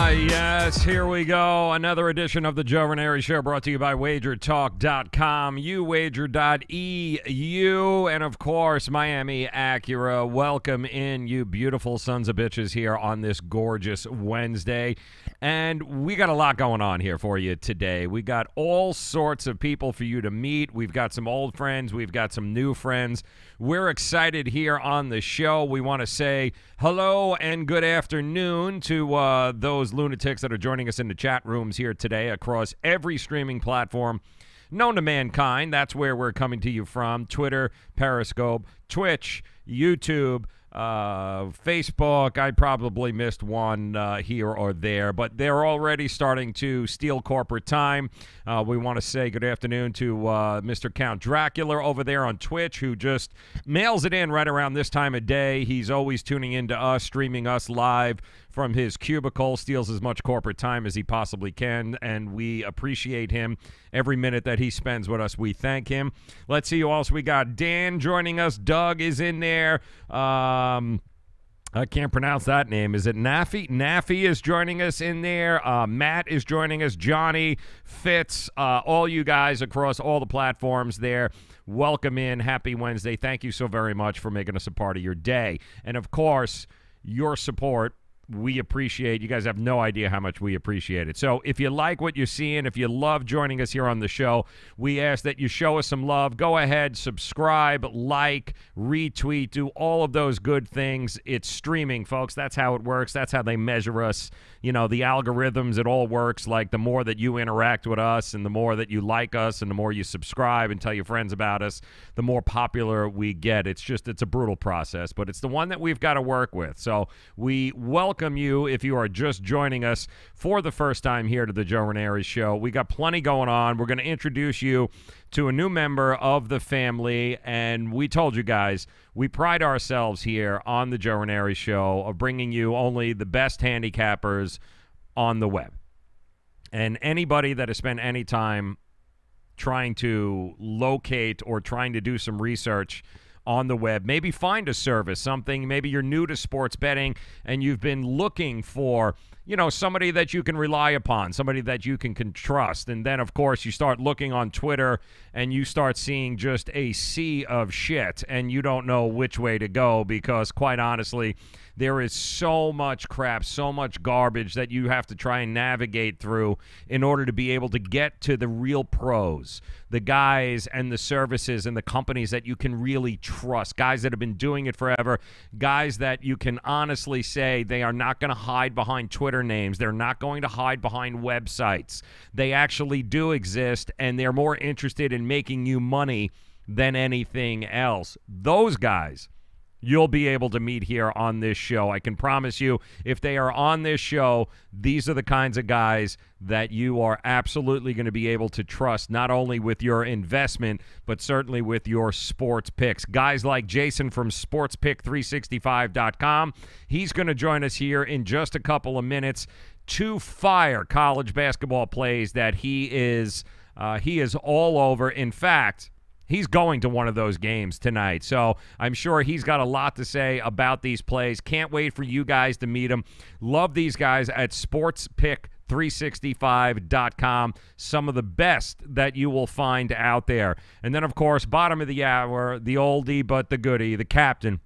Yes, here we go. Another edition of the Joe Raineri Show brought to you by WagerTalk.com, uwager.eu, and of course, Miami Acura. Welcome in, you beautiful sons of bitches, here on this gorgeous Wednesday. And we got a lot going on here for you today. We got all sorts of people for you to meet. We've got some old friends. We've got some new friends. We're excited here on the show. We want to say hello and good afternoon to those lunatics that are joining us in the chat rooms here today across every streaming platform known to mankind. That's where we're coming to you from. Twitter, Periscope, Twitch, YouTube, Facebook. I probably missed one here or there, but they're already starting to steal corporate time. We want to say good afternoon to Mr. Count Dracula over there on Twitch, who just mails it in right around this time of day. He's always tuning into us, streaming us live from his cubicle, steals as much corporate time as he possibly can, and we appreciate him every minute that he spends with us. We thank him. Let's see who else we got. Dan joining us. Doug is in there. I can't pronounce that name. Is it Naffy? Naffy is joining us in there. Matt is joining us. Johnny, Fitz, all you guys across all the platforms there. Welcome in. Happy Wednesday. Thank you so very much for making us a part of your day. And, of course, your support. We appreciate. You guys have no idea how much we appreciate it. So if you like what you're seeing, if you love joining us here on the show, we ask that you show us some love. Go ahead, subscribe, like, retweet, do all of those good things. It's streaming, folks. That's how it works. That's how they measure us. You know, the algorithms, it all works. Like the more that you interact with us and the more that you like us and the more you subscribe and tell your friends about us, the more popular we get. It's a brutal process, but it's the one that we've got to work with. So we welcome you if you are just joining us for the first time here to the Joe Raineri Show. We got plenty going on. We're going to introduce you to a new member of the family, and we told you guys we pride ourselves here on the Joe Raineri Show of bringing you only the best handicappers on the web. And anybody that has spent any time trying to locate or trying to do some research on the web, maybe find a service, something, maybe you're new to sports betting and you've been looking for, you know, somebody that you can rely upon, somebody that you can trust. And then, of course, you start looking on Twitter and you start seeing just a sea of shit and you don't know which way to go because, quite honestly, there is so much crap, so much garbage that you have to try and navigate through in order to be able to get to the real pros, the guys and the services and the companies that you can really trust, guys that have been doing it forever, guys that you can honestly say they are not going to hide behind Twitter names. They're not going to hide behind websites. They actually do exist, and they're more interested in making you money than anything else. Those guys you'll be able to meet here on this show. I can promise you, if they are on this show, these are the kinds of guys that you are absolutely going to be able to trust, not only with your investment, but certainly with your sports picks. Guys like Jason from SportsPick365.com. He's going to join us here in just a couple of minutes. 2 fire college basketball plays that he is all over. In fact, he's going to one of those games tonight, so I'm sure he's got a lot to say about these plays. Can't wait for you guys to meet him. Love these guys at SportsPick365.com. Some of the best that you will find out there. And then, of course, bottom of the hour, the oldie but the goodie, the captain.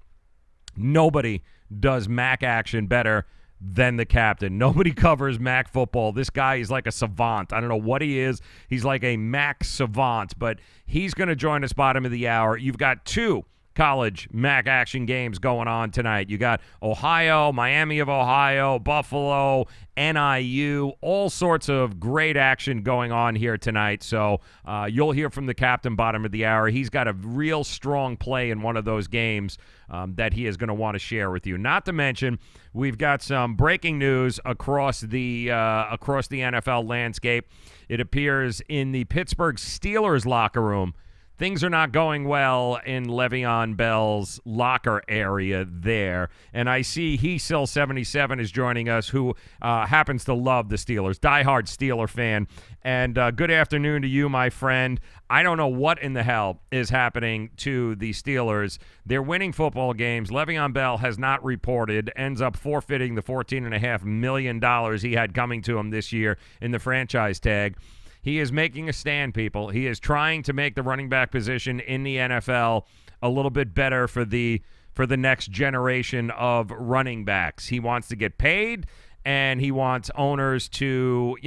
Nobody does MACtion better than the captain. Nobody covers MAC football. This guy is like a savant. I don't know what he is. He's like a MAC savant, but he's going to join us bottom of the hour. You've got 2 college MACtion games going on tonight. You got Ohio, Miami of Ohio, Buffalo, NIU, all sorts of great action going on here tonight. So you'll hear from the captain bottom of the hour. He's got a real strong play in one of those games that he is going to want to share with you. Not to mention, we've got some breaking news across the NFL landscape. It appears in the Pittsburgh Steelers locker room things are not going well in Le'Veon Bell's locker area there. And I see HeSill77 is joining us, who happens to love the Steelers, diehard Steeler fan. And good afternoon to you, my friend. I don't know what in the hell is happening to the Steelers. They're winning football games. Le'Veon Bell has not reported, ends up forfeiting the $14.5 million he had coming to him this year in the franchise tag. He is making a stand, people. He is trying to make the running back position in the NFL a little bit better for the next generation of running backs. He wants to get paid, and he wants owners to,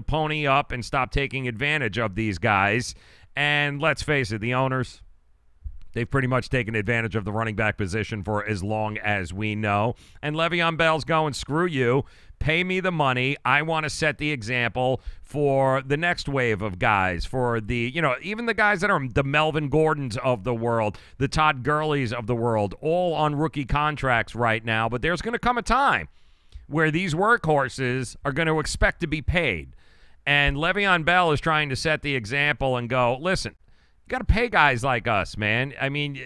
pony up and stop taking advantage of these guys. And let's face it, the owners, they've pretty much taken advantage of the running back position for as long as we know. And Le'Veon Bell's going, screw you. Pay me the money. I want to set the example for the next wave of guys, for the, even the guys that are the Melvin Gordons of the world, the Todd Gurleys of the world, all on rookie contracts right now. But there's going to come a time where these workhorses are going to expect to be paid. And Le'Veon Bell is trying to set the example and go, listen, you got to pay guys like us, man. I mean,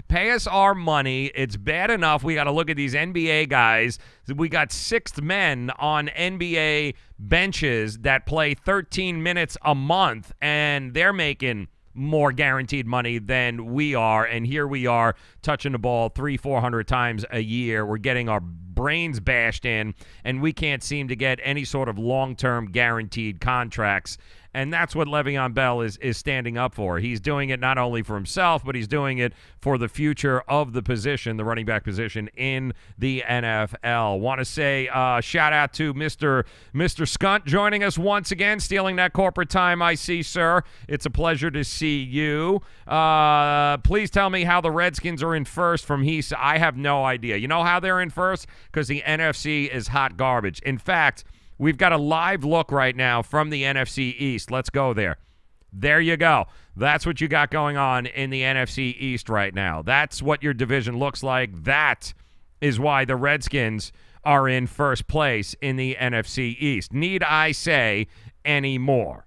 pay us our money. It's bad enough we got to look at these NBA guys. We got sixth men on NBA benches that play 13 minutes a month, and they're making more guaranteed money than we are. And here we are touching the ball 300-400 times a year. We're getting our brains bashed in, and we can't seem to get any sort of long-term guaranteed contracts. And that's what Le'Veon Bell is standing up for. He's doing it not only for himself, but he's doing it for the future of the position, the running back position in the NFL. Want to say shout out to Mr. Skunt joining us once again, stealing that corporate time, I see, sir. It's a pleasure to see you. Please tell me how the Redskins are in first from Heath. I have no idea. You know how they're in first? Because the NFC is hot garbage. In fact, we've got a live look right now from the NFC East. Let's go there. There you go. That's what you got going on in the NFC East right now. That's what your division looks like. That is why the Redskins are in first place in the NFC East. Need I say any more?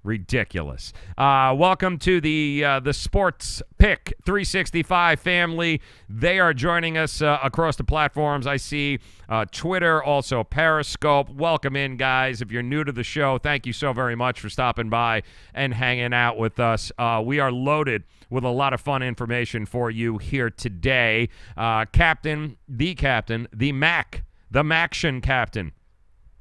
Ridiculous. Welcome to the Sports Pick 365 family. They are joining us across the platforms. I see Twitter, also Periscope. Welcome in, guys. If you're new to the show, thank you so very much for stopping by and hanging out with us. We are loaded with a lot of fun information for you here today. The MACtion captain.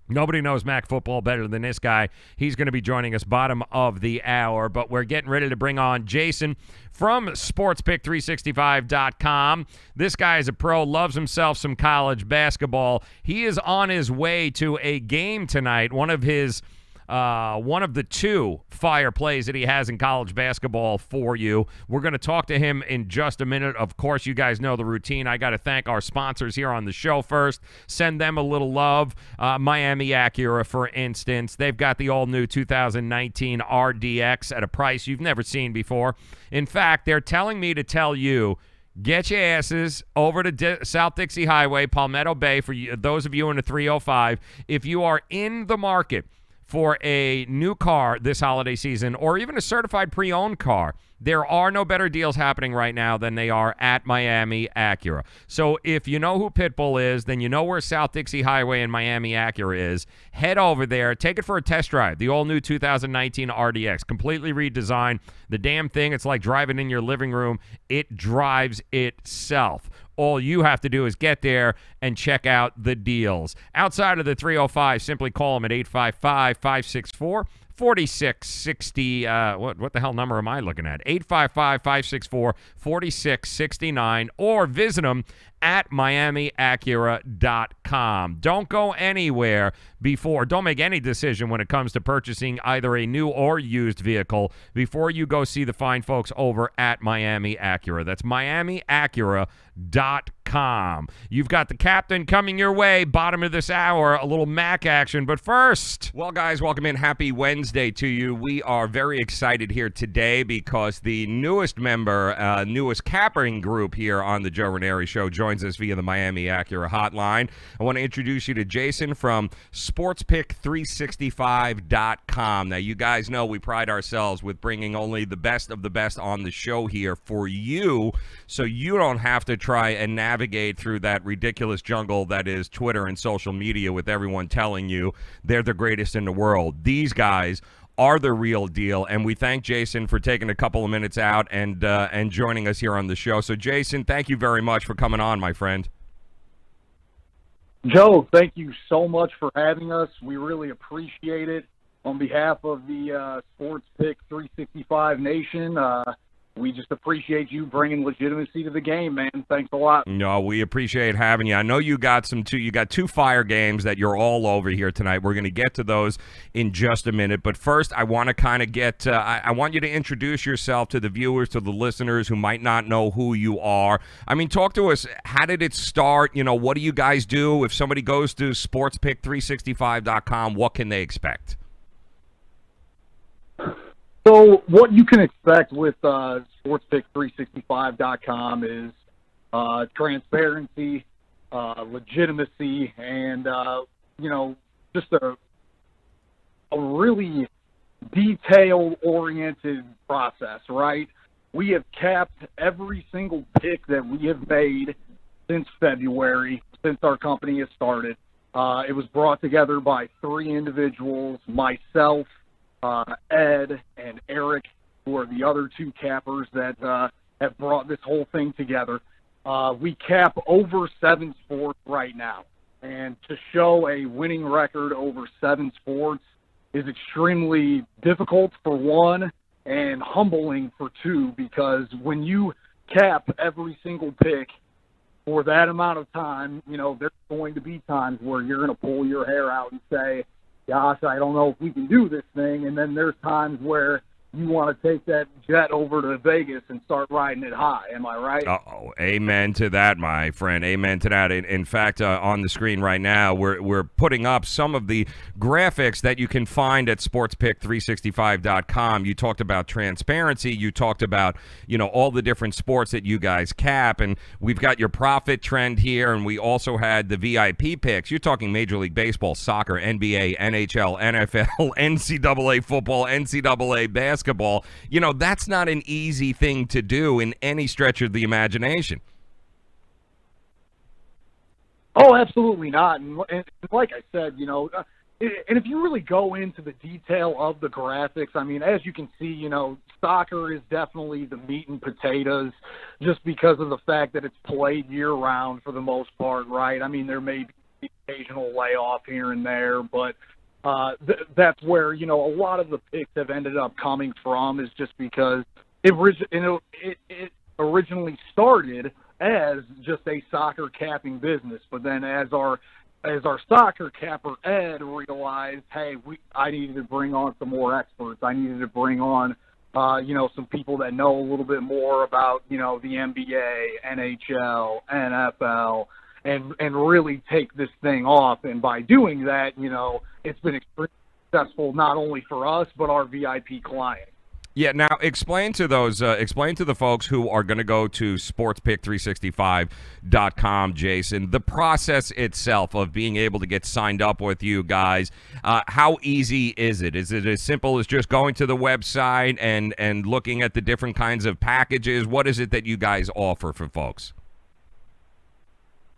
Nobody knows MAC football better than this guy. He's going to be joining us bottom of the hour, but we're getting ready to bring on Jason from SportsPick365.com. This guy is a pro, loves himself some college basketball. He is on his way to a game tonight, one of the two fire plays that he has in college basketball for you. We're going to talk to him in just a minute. Of course, you guys know the routine. I got to thank our sponsors here on the show first. Send them a little love. Miami Acura, for instance. They've got the all-new 2019 RDX at a price you've never seen before. In fact, they're telling me to tell you, get your asses over to South Dixie Highway, Palmetto Bay, for those of you in the 305. If you are in the market for a new car this holiday season, or even a certified pre-owned car, there are no better deals happening right now than they are at Miami Acura. So if you know who Pitbull is, then you know where South Dixie Highway and Miami Acura is. Head over there. Take it for a test drive. The all-new 2019 RDX. Completely redesigned. The damn thing, it's like driving in your living room. It drives itself. All you have to do is get there and check out the deals. Outside of the 305, simply call them at 855-564-4660. What the hell number am I looking at? 855-564-4669, or visit them at miamiacura.com. Don't go anywhere don't make any decision when it comes to purchasing either a new or used vehicle before you go see the fine folks over at Miami Acura. That's miamiacura.com. MACtion.com. You've got the captain coming your way, bottom of this hour, a little Mac action. But first, well, guys, welcome in. Happy Wednesday to you. We are very excited here today because the newest member, newest capping group here on the Joe Raineri Show joins us via the Miami Acura hotline. I want to introduce you to Jason from SportsPick365.com. Now, you guys know we pride ourselves with bringing only the best of the best on the show here for you, so you don't have to try and navigate through that ridiculous jungle that is Twitter and social media with everyone telling you they're the greatest in the world. These guys are the real deal, and we thank Jason for taking a couple of minutes out and joining us here on the show. So, Jason, thank you very much for coming on, my friend. Joe, thank you so much for having us. We really appreciate it. On behalf of the Sports Pick 365 Nation, we just appreciate you bringing legitimacy to the game, man. Thanks a lot. No, we appreciate having you. I know you got two fire games that you're all over here tonight. We're going to get to those in just a minute. But first, I want to kind of get I want you to introduce yourself to the viewers, to the listeners who might not know who you are. I mean, talk to us. How did it start? You know, what do you guys do? If somebody goes to sportspick365.com, what can they expect? So what you can expect with SportsPick365.com is transparency, legitimacy, and, just a really detail-oriented process, right? We have capped every single pick that we have made since February, since our company has started. It was brought together by three individuals, myself, Ed and Eric, who are the other two cappers that have brought this whole thing together. We cap over 7 sports right now, and to show a winning record over 7 sports is extremely difficult for one and humbling for two, because when you cap every single pick for that amount of time, there's going to be times where you're going to pull your hair out and say, gosh, I don't know if we can do this thing. And then there's times where you want to take that jet over to Vegas and start riding it high. Am I right? Uh-oh. Amen to that, my friend. Amen to that. In fact, on the screen right now, we're putting up some of the graphics that you can find at sportspick365.com. You talked about transparency. You talked about, all the different sports that you guys cap. And we've got your profit trend here. And we also had the VIP picks. You're talking Major League Baseball, soccer, NBA, NHL, NFL, NCAA football, NCAA basketball. That's not an easy thing to do in any stretch of the imagination. Oh, absolutely not. And like I said, and if you really go into the detail of the graphics, I mean, as you can see, soccer is definitely the meat and potatoes just because of the fact that it's played year-round for the most part, right? I mean, there may be the occasional layoff here and there, but that's where, a lot of the picks have ended up coming from, is just because it originally started as just a soccer capping business. But then as our soccer capper, Ed, realized, hey, I needed to bring on some more experts. I needed to bring on, some people that know a little bit more about, the NBA, NHL, NFL, and really take this thing off. And by doing that, it's been extremely successful, not only for us, but our VIP clients. Yeah, now explain to the folks who are going to go to sportspick365.com, Jason, the process itself of being able to get signed up with you guys. How easy is it? Is it as simple as just going to the website and looking at the different kinds of packages? What is it that you guys offer for folks?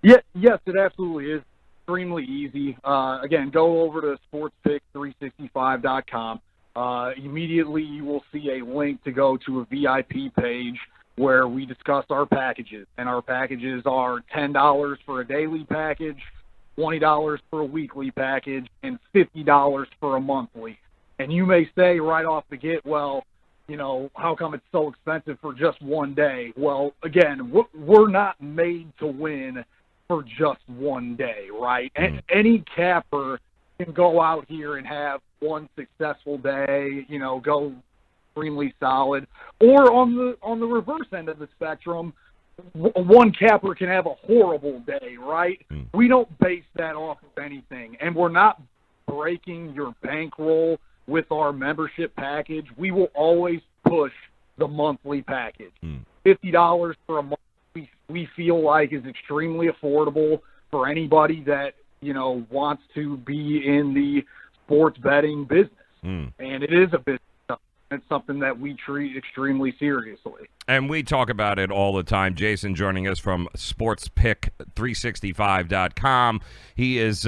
Yeah, yes, it absolutely is. Extremely easy. Again, go over to sportspick365.com. Immediately you will see a link to go to a VIP page where we discuss our packages. And our packages are $10 for a daily package, $20 for a weekly package, and $50 for a monthly. And you may say right off the get, well, how come it's so expensive for just one day? Well, again, we're not made to win for just one day, right? And any capper can go out here and have one successful day, go extremely solid. Or on the reverse end of the spectrum, one capper can have a horrible day, right? We don't base that off of anything, and we're not breaking your bankroll with our membership package. We will always push the monthly package. $50 for a month we feel like is extremely affordable for anybody that, wants to be in the sports betting business. And it is a business. It's something that we treat extremely seriously. And we talk about it all the time. Jason joining us from sportspick365.com. He is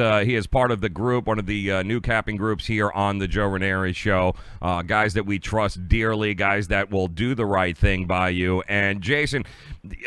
part of the group, one of the new capping groups here on the Joe Raineri Show. Guys that we trust dearly, guys that will do the right thing by you. And Jason,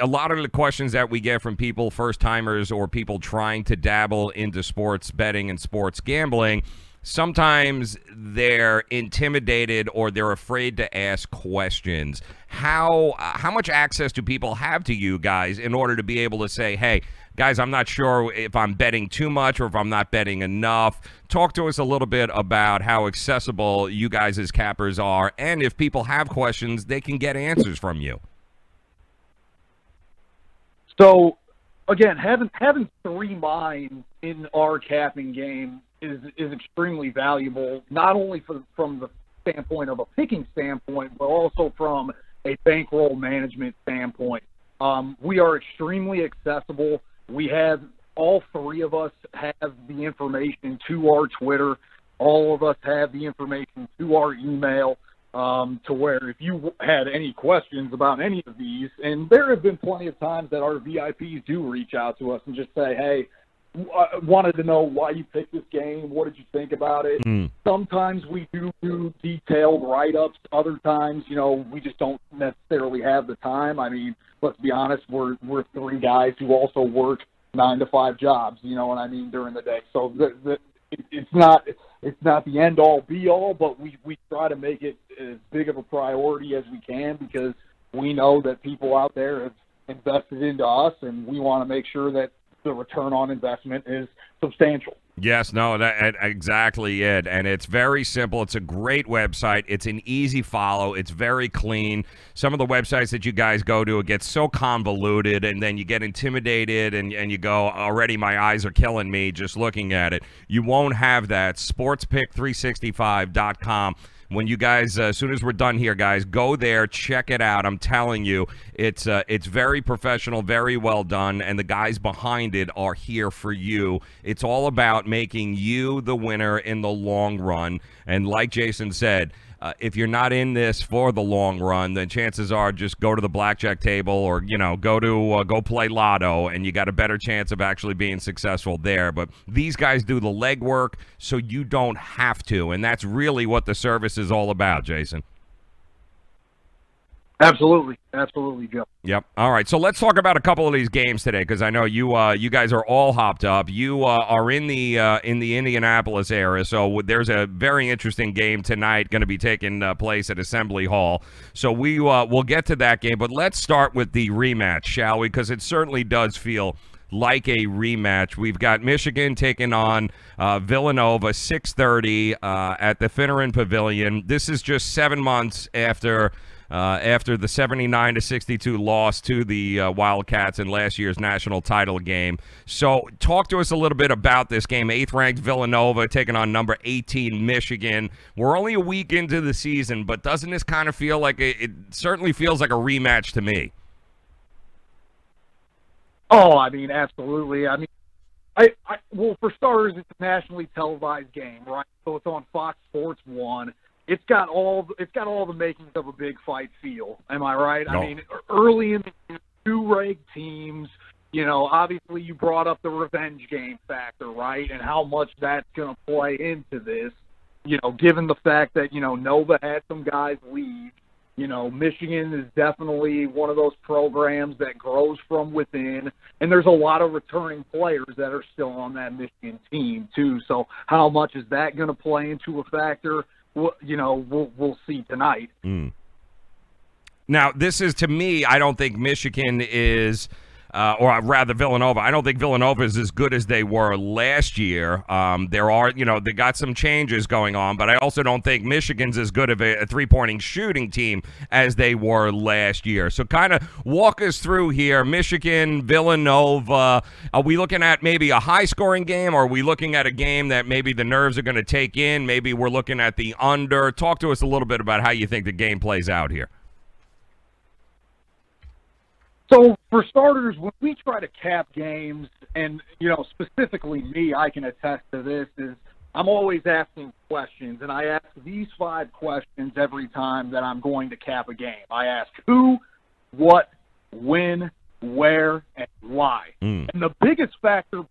a lot of the questions that we get from people, first-timers or people trying to dabble into sports betting and sports gambling, sometimes they're intimidated or they're afraid to ask questions. How much access do people have to you guys in order to be able to say, hey, guys, I'm not sure if I'm betting too much or if I'm not betting enough? Talk to us a little bit about how accessible you guys as cappers are, and if people have questions, they can get answers from you. So, again, having three minds in our capping game is extremely valuable, not only from the standpoint of a picking standpoint, but also from a bankroll management standpoint. We are extremely accessible. We have, all three of us have the information to our Twitter. All of us have the information to our email, to where if you had any questions about any of these, and there have been plenty of times that our VIPs do reach out to us and just say, hey, wanted to know why you picked this game. What did you think about it? Sometimes we do detailed write-ups. Other times, we just don't necessarily have the time. I mean, let's be honest, we're three guys who also work 9-to-5 jobs, during the day. So it's not the end-all, be-all, but we try to make it as big of a priority as we can, because we know that people out there have invested into us, and we want to make sure that the return on investment is substantial. Yes, no, that exactly it. And it's very simple. It's a great website. It's an easy follow. It's very clean. Some of the websites that you guys go to, it gets so convoluted, and then you get intimidated, and you go, already my eyes are killing me just looking at it. You won't have that. Sportspick365.com. When you guys, as soon as we're done here, guys, go there, check it out. I'm telling you, it's very professional, very well done, and the guys behind it are here for you. It's all about making you the winner in the long run. And like Jason said, if you're not in this for the long run, then chances are just go to the blackjack table, or go play lotto, and you got a better chance of actually being successful there. But these guys do the legwork so you don't have to, and that's really what the service is all about, Jason. Absolutely, Joe. Yep. All right. So let's talk about a couple of these games today, because I know you guys are all hopped up. You are in the Indianapolis area, so there's a very interesting game tonight going to be taking place at Assembly Hall. So we'll get to that game, but let's start with the rematch, shall we? Because it certainly does feel like a rematch. We've got Michigan taking on Villanova, 6:30 at the Finneran Pavilion. This is just 7 months after the 79-62 loss to the Wildcats in last year's national title game. So talk to us a little bit about this game. 8th-ranked Villanova taking on number 18 Michigan. We're only a week into the season, but doesn't this kind of feel like it certainly feels like a rematch to me? Oh, I mean, absolutely. I mean, well, for starters, it's a nationally televised game, right? So it's on Fox Sports 1. It's got all the makings of a big fight feel. Am I right? No. I mean, early in the two-ranked teams, obviously you brought up the revenge game factor, right? And how much that's going to play into this, given the fact that, Nova had some guys leave. Michigan is definitely one of those programs that grows from within, and there's a lot of returning players that are still on that Michigan team too. So how much is that going to play into a factor? We'll see tonight. Now, this is, to me, I don't think Michigan is or rather Villanova. I don't think Villanova is as good as they were last year. There are, they got some changes going on, but I also don't think Michigan's as good of a three-pointing shooting team as they were last year. So kind of walk us through here. Michigan, Villanova. Are we looking at maybe a high-scoring game, or are we looking at a game that maybe the nerves are going to take in? Maybe we're looking at the under. Talk to us a little bit about how you think the game plays out here. So, for starters, when we try to cap games, and, specifically me, I can attest to this, is I'm always asking questions, and I ask these 5 questions every time that I'm going to cap a game. I ask who, what, when, where, and why. And the biggest factor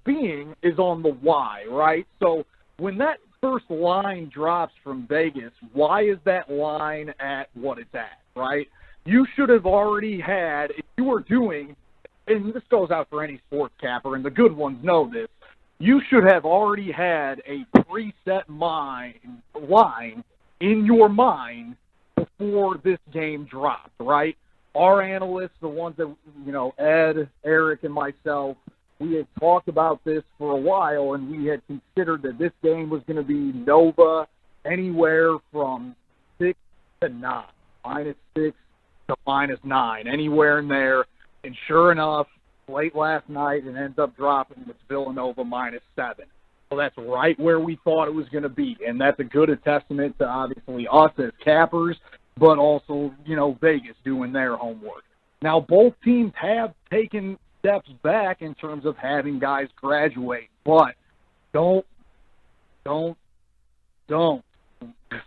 being is on the why, right? So, when that first line drops from Vegas, why is that line at what it's at, right? You should have already had, if you were doing, and this goes out for any sports capper, and the good ones know this, you should have already had a preset line in your mind before this game dropped, right? Our analysts, the ones that, Ed, Eric, and myself, we had talked about this for a while, and we had considered that this game was going to be Nova anywhere from 6 to 9, -6 to -9, anywhere in there. And sure enough, late last night, it ends up dropping with Villanova -7. So that's right where we thought it was going to be. And that's a good testament to, obviously, us as cappers, but also, Vegas doing their homework. Now, both teams have taken steps back in terms of having guys graduate, but don't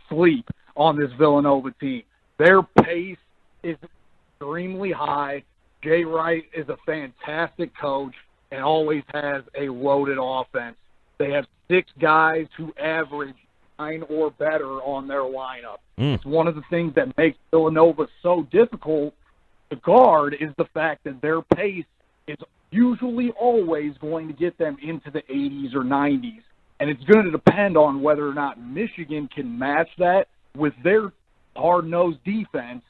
sleep on this Villanova team. Their pace is extremely high. Jay Wright is a fantastic coach and always has a loaded offense. They have 6 guys who average 9 or better on their lineup. It's one of the things that makes Villanova so difficult to guard is the fact that their pace is usually always going to get them into the 80s or 90s. And it's going to depend on whether or not Michigan can match that with their hard-nosed defense,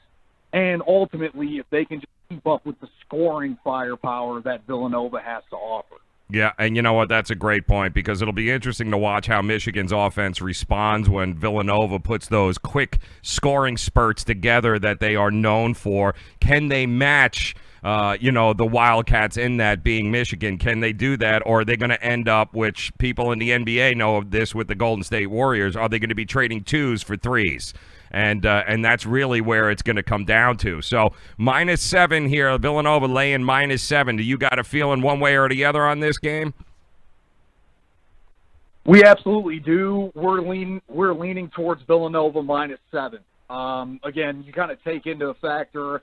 and ultimately if they can just keep up with the scoring firepower that Villanova has to offer. Yeah, and you know what? That's a great point, because it'll be interesting to watch how Michigan's offense responds when Villanova puts those quick scoring spurts together that they are known for. Can they match the Wildcats in that being Michigan? Can they do that, or are they going to end up, which people in the NBA know of this with the Golden State Warriors, are they going to be trading 2s for 3s? And that's really where it's going to come down to. So -7 here, Villanova laying -7. Do you got a feeling one way or the other on this game? We absolutely do. We're leaning towards Villanova -7. Again, you kind of take into factor,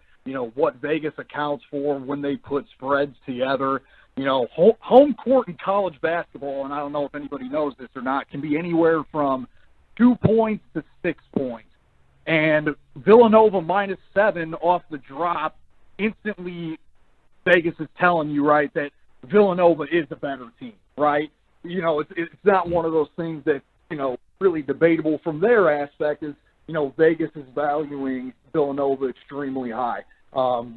what Vegas accounts for when they put spreads together. Home court in college basketball, and I don't know if anybody knows this or not, can be anywhere from 2 points to 6 points. And Villanova -7 off the drop, instantly Vegas is telling you, right, that Villanova is the better team, right? It's not one of those things that, really debatable from their aspect is, Vegas is valuing Villanova extremely high.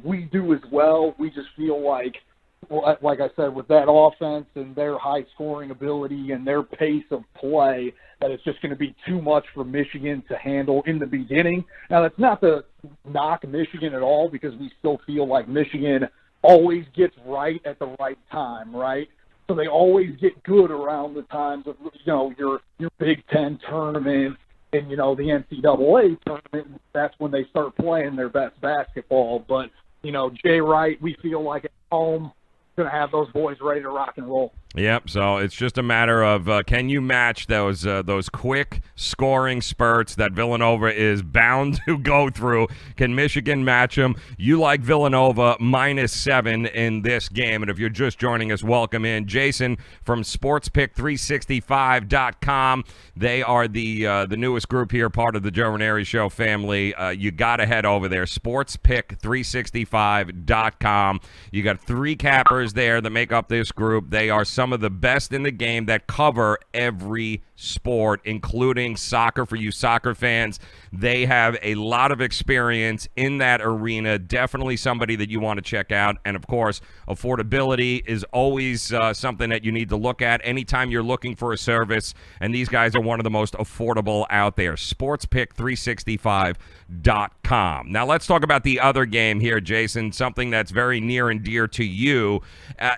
We do as well. We just feel like I said, with that offense and their high scoring ability and their pace of play, that it's just going to be too much for Michigan to handle in the beginning. Now, that's not to knock Michigan at all, because we still feel like Michigan always gets right at the right time, right? So they always get good around the times of, your Big Ten tournament and, the NCAA tournament. That's when they start playing their best basketball. But, Jay Wright, we feel like at home, going to have those boys ready to rock and roll. Yep, so it's just a matter of can you match those quick scoring spurts that Villanova is bound to go through? Can Michigan match them? You like Villanova -7 in this game, and if you're just joining us, welcome in. Jason from SportsPick365.com. They are the newest group here, part of the Joe Raineri Show family. You got to head over there, SportsPick365.com. You got 3 cappers there that make up this group. They are some some of the best in the game that cover every sport, including soccer. For you soccer fans, they have a lot of experience in that arena. Definitely somebody that you want to check out. And, of course, affordability is always something that you need to look at anytime you're looking for a service, and these guys are one of the most affordable out there. SportsPick365.com. Now, let's talk about the other game here, Jason, something that's very near and dear to you.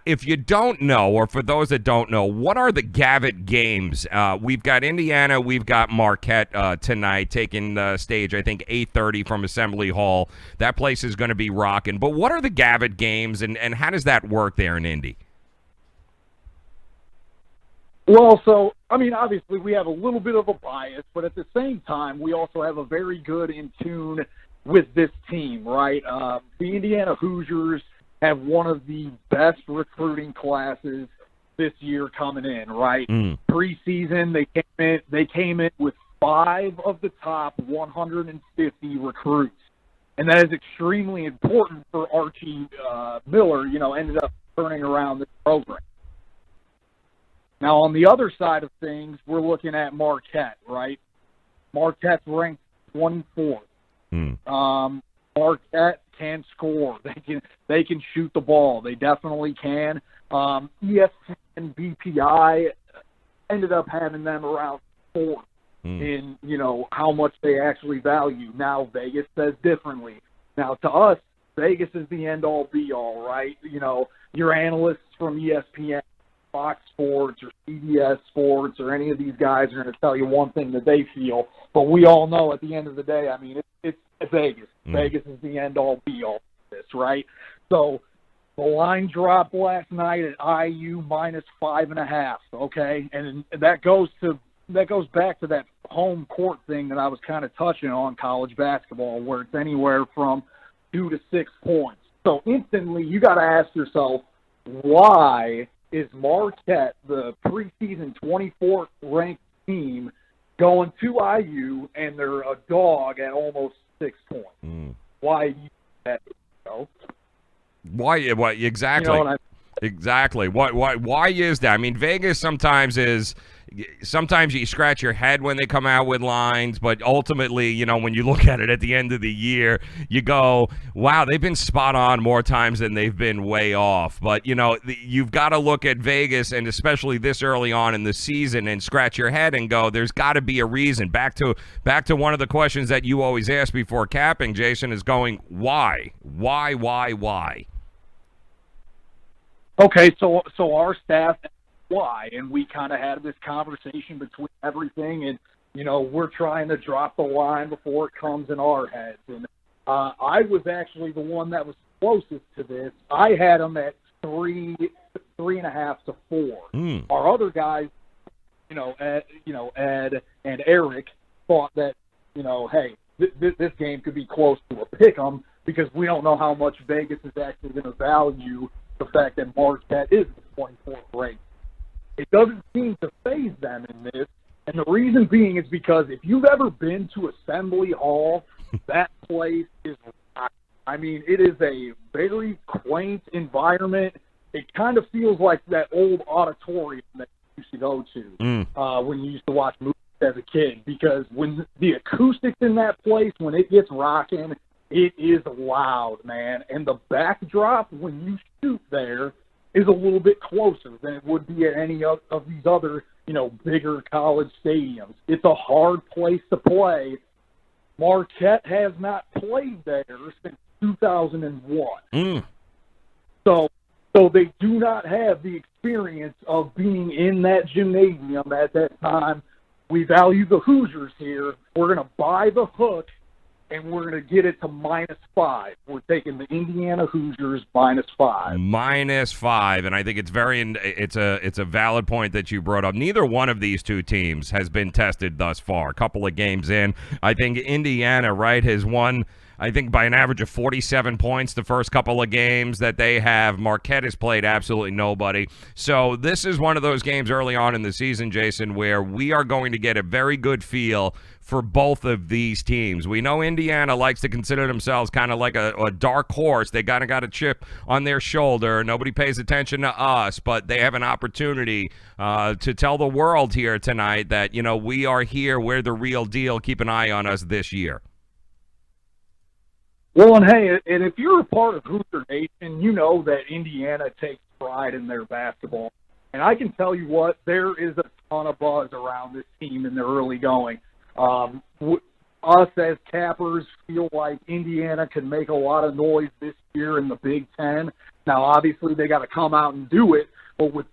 If you don't know, or for those that don't know, what are the Gavitt games? We've got Indiana, we've got Marquette tonight, taking the stage, I think, 8:30 from Assembly Hall. That place is going to be rocking. But what are the Gavitt games, and how does that work there in Indy? Well, so, I mean, obviously we have a little bit of a bias, but at the same time, we also have a very good in tune with this team, right? The Indiana Hoosiers have one of the best recruiting classes this year coming in, right? Preseason, they came in with 5 of the top 150 recruits, and that is extremely important for Archie Miller. Ended up turning around this program. Now, on the other side of things, we're looking at Marquette, right? Marquette's ranked 24th. Marquette can score. They can shoot the ball. They definitely can. ESPN BPI ended up having them around 4 in, how much they actually value. Now, Vegas says differently. Now, to us, Vegas is the end-all, be-all, right? Your analysts from ESPN, Fox Sports, or CBS Sports, or any of these guys are going to tell you one thing that they feel. But we all know at the end of the day, I mean, it's Vegas. Vegas is the end-all, be-all of this, right? So the line dropped last night at IU -5.5, okay? And that goes back to that home court thing that I was kind of touching on, college basketball, where it's anywhere from 2 to 6 points. So instantly you got to ask yourself, why is Marquette, the preseason 24th ranked team, going to IU and they're a dog at almost 6 points? Why you that? Why exactly? Exactly. Why is that? I mean, Vegas sometimes you scratch your head when they come out with lines, but ultimately, when you look at it at the end of the year, you go, wow, they've been spot on more times than they've been way off. But, you've got to look at Vegas, and especially this early on in the season, and scratch your head and go, there's got to be a reason. Back to one of the questions that you always ask before capping, Jason, is going, why? Why? Okay, so our staff, why? And we kind of had this conversation between everything, and, we're trying to drop the line before it comes in our heads. And I was actually the one that was closest to this. I had them at 3.5 to 4. Our other guys, Ed and Eric, thought that, hey, this game could be close to a pick 'em because we don't know how much Vegas is actually going to value the fact that Marquette is the 24th ranked. It doesn't seem to faze them in this, and the reason being is because if you've ever been to Assembly Hall, that place is, I mean, it is a very quaint environment. It kind of feels like that old auditorium that you used to go to when you used to watch movies as a kid, because when the acoustics in that place, when it gets rocking, it is loud, man. And the backdrop, when you shoot there, is a little bit closer than it would be at any of these other, bigger college stadiums. It's a hard place to play. Marquette has not played there since 2001. So they do not have the experience of being in that gymnasium at that time. We value the Hoosiers here. We're going to buy the hook, and we're going to get it to -5. We're taking the Indiana Hoosiers -5. -5, and I think it's a valid point that you brought up. Neither one of these two teams has been tested thus far. A couple of games in, I think Indiana, right, has won I think, by an average of 47 points the first couple of games that they have. Marquette has played absolutely nobody. So this is one of those games early on in the season, Jason, where we are going to get a very good feel for both of these teams. We know Indiana likes to consider themselves kind of like a dark horse. They kind of got a chip on their shoulder. Nobody pays attention to us, but they have an opportunity to tell the world here tonight that, you know, we are here. We're the real deal. Keep an eye on us this year. Well, and hey, and if you're a part of Hoosier Nation, you know that Indiana takes pride in their basketball. And I can tell you what, there is a ton of buzz around this team in the early going. Us as Cappers feel like Indiana can make a lot of noise this year in the Big Ten. Now, obviously, they got to come out and do it, but with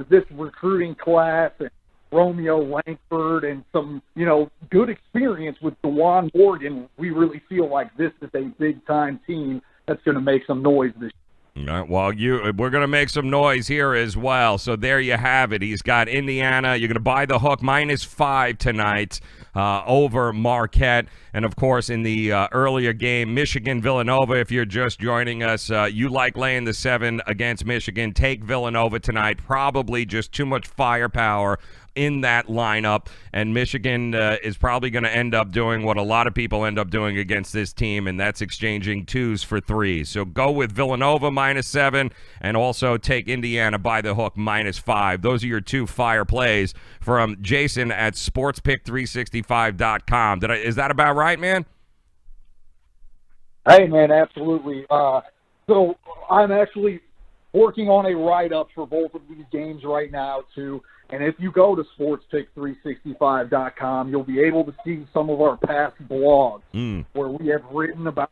this recruiting class and Romeo Langford and some, you know, good experience with DeJuan Morgan, we really feel like this is a big-time team that's going to make some noise this year. All right, well, we're going to make some noise here as well. So there you have it. He's got Indiana. You're going to buy the hook -5 tonight over Marquette. And, of course, in the earlier game, Michigan-Villanova, if you're just joining us, you like laying the 7 against Michigan. Take Villanova tonight. Probably just too much firepower in that lineup, and Michigan is probably going to end up doing what a lot of people end up doing against this team, and that's exchanging 2s for 3s. So go with Villanova -7, and also take Indiana by the hook -5. Those are your 2 fire plays from Jason at sportspick365.com. Is that about right, man? Hey, man, absolutely. So I'm actually working on a write-up for both of these games right now, too. And if you go to sportspick365.com, you'll be able to see some of our past blogs where we have written about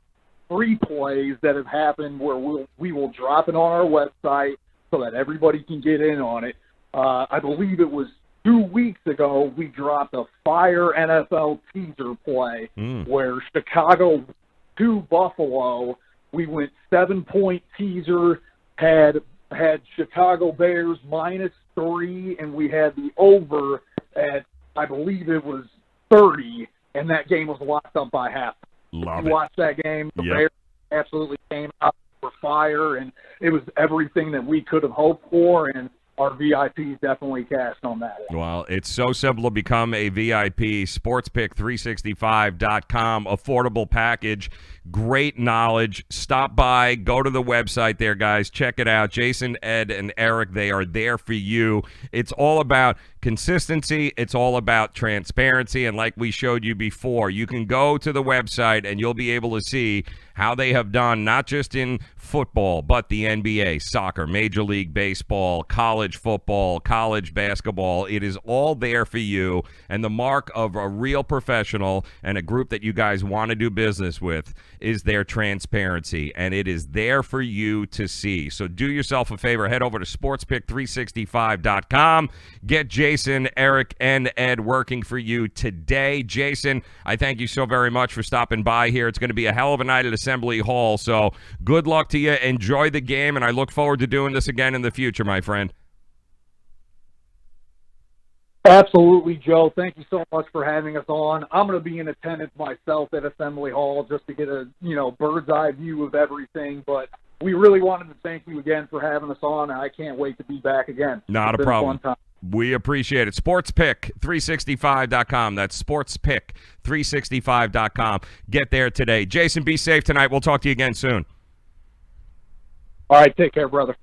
3 plays that have happened where we will drop it on our website so that everybody can get in on it. I believe it was 2 weeks ago we dropped a fire NFL teaser play where Chicago to Buffalo, we went 7-point teaser, had Chicago Bears -3, and we had the over at, I believe it was 30, and that game was locked up by half. Love you it. watched that game. The Yep. Bears absolutely came out for fire, and it was everything that we could have hoped for, and our VIPs definitely cashed on that. Well, it's so simple to become a VIP. SportsPick365.com, affordable package, great knowledge. Stop by, go to the website there, guys. Check it out. Jason, Ed, and Eric, they are there for you. It's all about consistency. It's all about transparency. And like we showed you before, you can go to the website and you'll be able to see how they have done, not just in football, but the NBA, soccer, Major League Baseball, college football, college basketball. It is all there for you. And the mark of a real professional and a group that you guys want to do business with is their transparency. And it is there for you to see. So do yourself a favor. Head over to sportspick365.com. Get Jason, Eric, and Ed working for you today. Jason, I thank you so very much for stopping by here. It's going to be a hell of a night at Assembly Hall. So good luck to you. Enjoy the game, and I look forward to doing this again in the future, my friend. Absolutely, Joe. Thank you so much for having us on. I'm going to be in attendance myself at Assembly Hall just to get a bird's eye view of everything. But we really wanted to thank you again for having us on, and I can't wait to be back again. Not a problem. We appreciate it. SportsPick365.com. That's SportsPick365.com. Get there today. Jason, be safe tonight. We'll talk to you again soon. All right, take care, brother.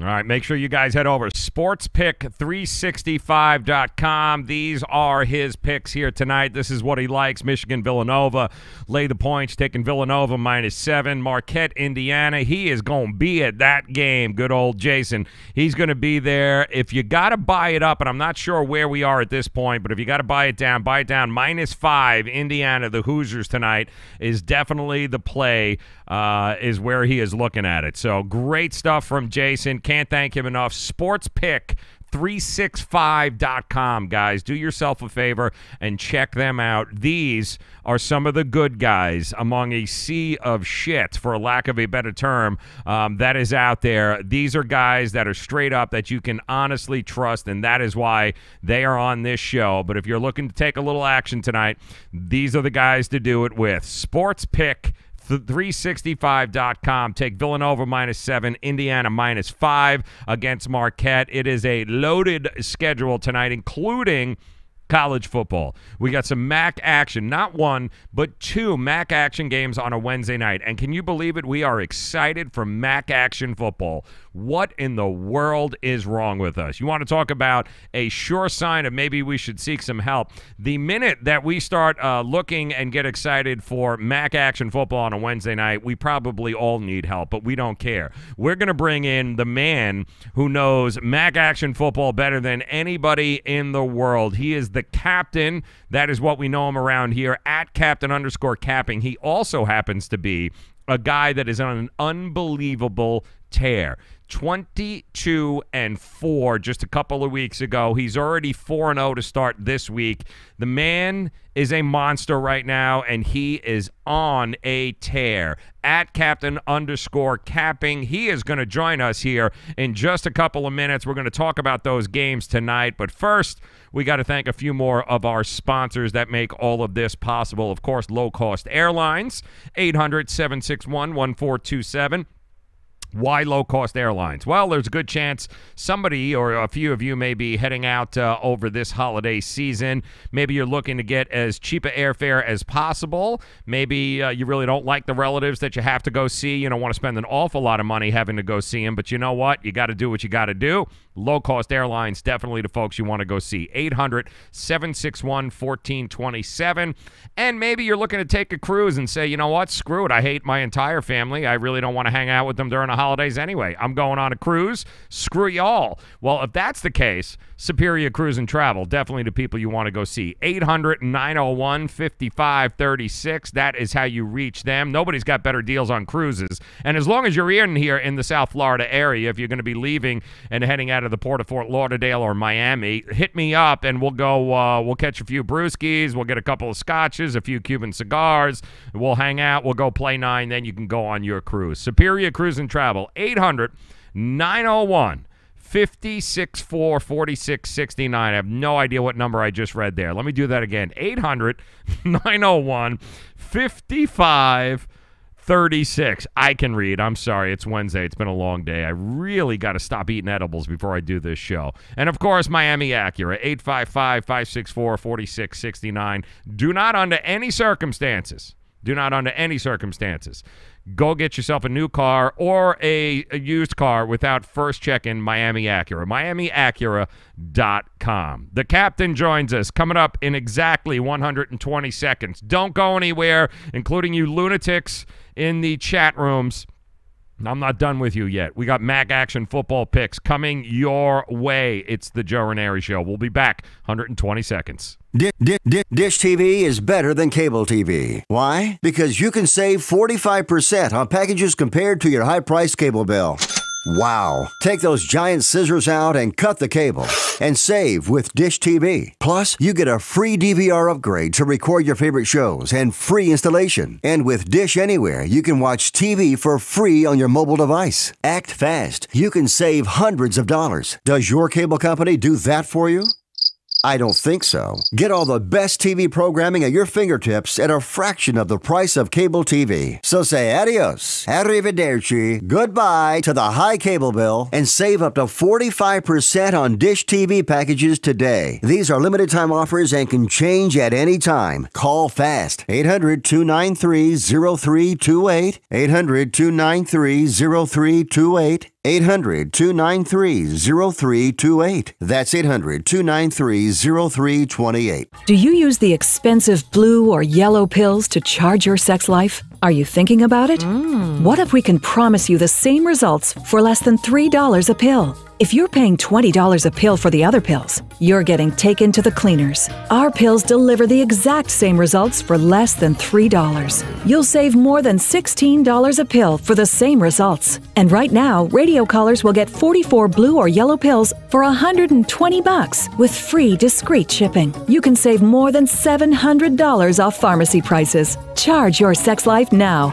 All right, make sure you guys head over to sportspick365.com. These are his picks here tonight. This is what he likes. Michigan, Villanova. Lay the points, taking Villanova -7. Marquette, Indiana. He is going to be at that game. Good old Jason. He's going to be there. If you got to buy it up, and I'm not sure where we are at this point, but if you got to buy it down. -5. Indiana, the Hoosiers tonight is definitely the play, is where he is looking at it. So great stuff from Jason. Can't thank him enough. SportsPick365.com, guys. Do yourself a favor and check them out. These are some of the good guys among a sea of shit, for lack of a better term, that is out there. These are guys that are straight up that you can honestly trust, and that is why they are on this show. But if you're looking to take a little action tonight, these are the guys to do it with. SportsPick 365.com. Take Villanova -7, Indiana -5 against Marquette. It is a loaded schedule tonight, including college football. We got some MAC action, not one, but 2 MAC action games on a Wednesday night. And can you believe it? We are excited for MAC action football. What in the world is wrong with us? You want to talk about a sure sign of maybe we should seek some help? The minute that we start looking and get excited for MAC action football on a Wednesday night, we probably all need help, but we don't care. We're going to bring in the man who knows MAC action football better than anybody in the world. He is the captain. That is what we know him around here, at Captain_capping. He also happens to be a guy that is on an unbelievable tear. 22-4 just a couple of weeks ago. He's already 4-0 to start this week. The man is a monster right now, and he is on a tear. At Captain_capping. He is going to join us here in just a couple of minutes. We're going to talk about those games tonight. But first, we got to thank a few more of our sponsors that make all of this possible. Of course, Low Cost Airlines, 800-761-1427. Why Low Cost Airlines? Well, there's a good chance somebody or a few of you may be heading out over this holiday season. Maybe you're looking to get as cheap an airfare as possible. Maybe you really don't like the relatives that you have to go see. You don't want to spend an awful lot of money having to go see them, but you know what? You got to do what you got to do. Low Cost Airlines, definitely the folks you want to go see. 800-761-1427. And maybe you're looking to take a cruise and say, you know what? Screw it. I hate my entire family. I really don't want to hang out with them during the holidays anyway. I'm going on a cruise. Screw y'all. Well, if that's the case, Superior Cruise and Travel, definitely the people you want to go see. 800-901-5536. That is how you reach them. Nobody's got better deals on cruises. And as long as you're in here in the South Florida area, if you're going to be leaving and heading out of the port of Fort Lauderdale or Miami, hit me up and we'll go, we'll catch a few brewskis, we'll get a couple of scotches, a few Cuban cigars, we'll hang out, we'll go play 9, then you can go on your cruise. Superior Cruise and Travel, 800-901-564-4669. I have no idea what number I just read there. Let me do that again. 800-901-5536. I can read. I'm sorry. It's Wednesday. It's been a long day. I really got to stop eating edibles before I do this show. And, of course, Miami Acura, 855-564-4669. Do not under any circumstances, go get yourself a new car or a used car without first checking Miami Acura. MiamiAcura.com. The captain joins us coming up in exactly 120 seconds. Don't go anywhere, including you lunatics in the chat rooms. I'm not done with you yet. We got MAC action football picks coming your way. It's the Joe Raineri Show. We'll be back 120 seconds. Dish TV is better than cable TV. Why? Because you can save 45% on packages compared to your high-priced cable bill. Wow. Take those giant scissors out and cut the cable and save with Dish TV. Plus, you get a free DVR upgrade to record your favorite shows and free installation. And with Dish Anywhere, you can watch TV for free on your mobile device. Act fast. You can save hundreds of dollars. Does your cable company do that for you? I don't think so. Get all the best TV programming at your fingertips at a fraction of the price of cable TV. So say adios, arrivederci, goodbye to the high cable bill and save up to 45% on Dish TV packages today. These are limited time offers and can change at any time. Call fast. 800-293-0328. 800-293-0328. 800-293-0328. That's 800-293-0328. Do you use the expensive blue or yellow pills to charge your sex life? Are you thinking about it? What if we can promise you the same results for less than $3 a pill? If you're paying $20 a pill for the other pills, you're getting taken to the cleaners. Our pills deliver the exact same results for less than $3. You'll save more than $16 a pill for the same results. And right now, radio callers will get 44 blue or yellow pills for $120 with free discreet shipping. You can save more than $700 off pharmacy prices. Charge your sex life now.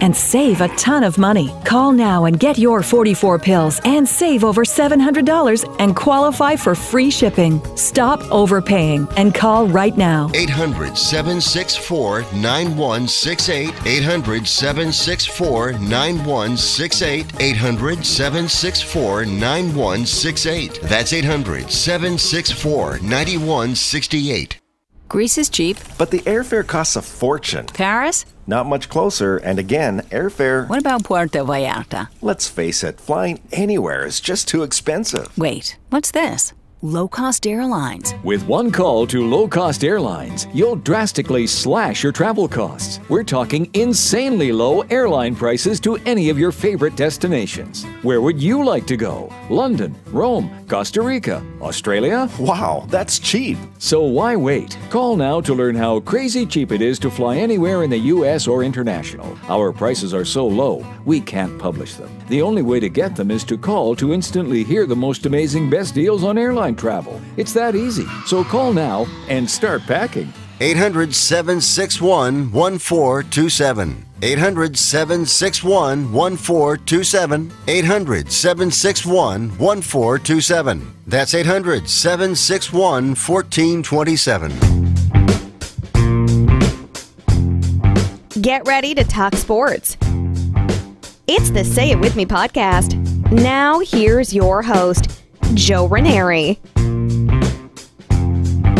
and save a ton of money. Call now and get your 44 pills and save over $700 and qualify for free shipping. Stop overpaying and call right now. 800-764-9168. 800-764-9168. 800-764-9168. That's 800-764-9168. Greece is cheap. But the airfare costs a fortune. Paris? Not much closer, and again, airfare... What about Puerto Vallarta? Let's face it, flying anywhere is just too expensive. Wait, what's this? Low-cost airlines. With one call to low-cost airlines, you'll drastically slash your travel costs. We're talking insanely low airline prices to any of your favorite destinations. Where would you like to go? London, Rome, Costa Rica, Australia? Wow, that's cheap. So why wait? Call now to learn how crazy cheap it is to fly anywhere in the U.S. or international. Our prices are so low, we can't publish them. The only way to get them is to call to instantly hear the most amazing best deals on airline travel. It's that easy. So call now and start packing. 800-761-1427. 800-761-1427. 800-761-1427. That's 800-761-1427. Get ready to talk sports. It's the Say It With Me podcast. Now here's your host, Joe Raineri.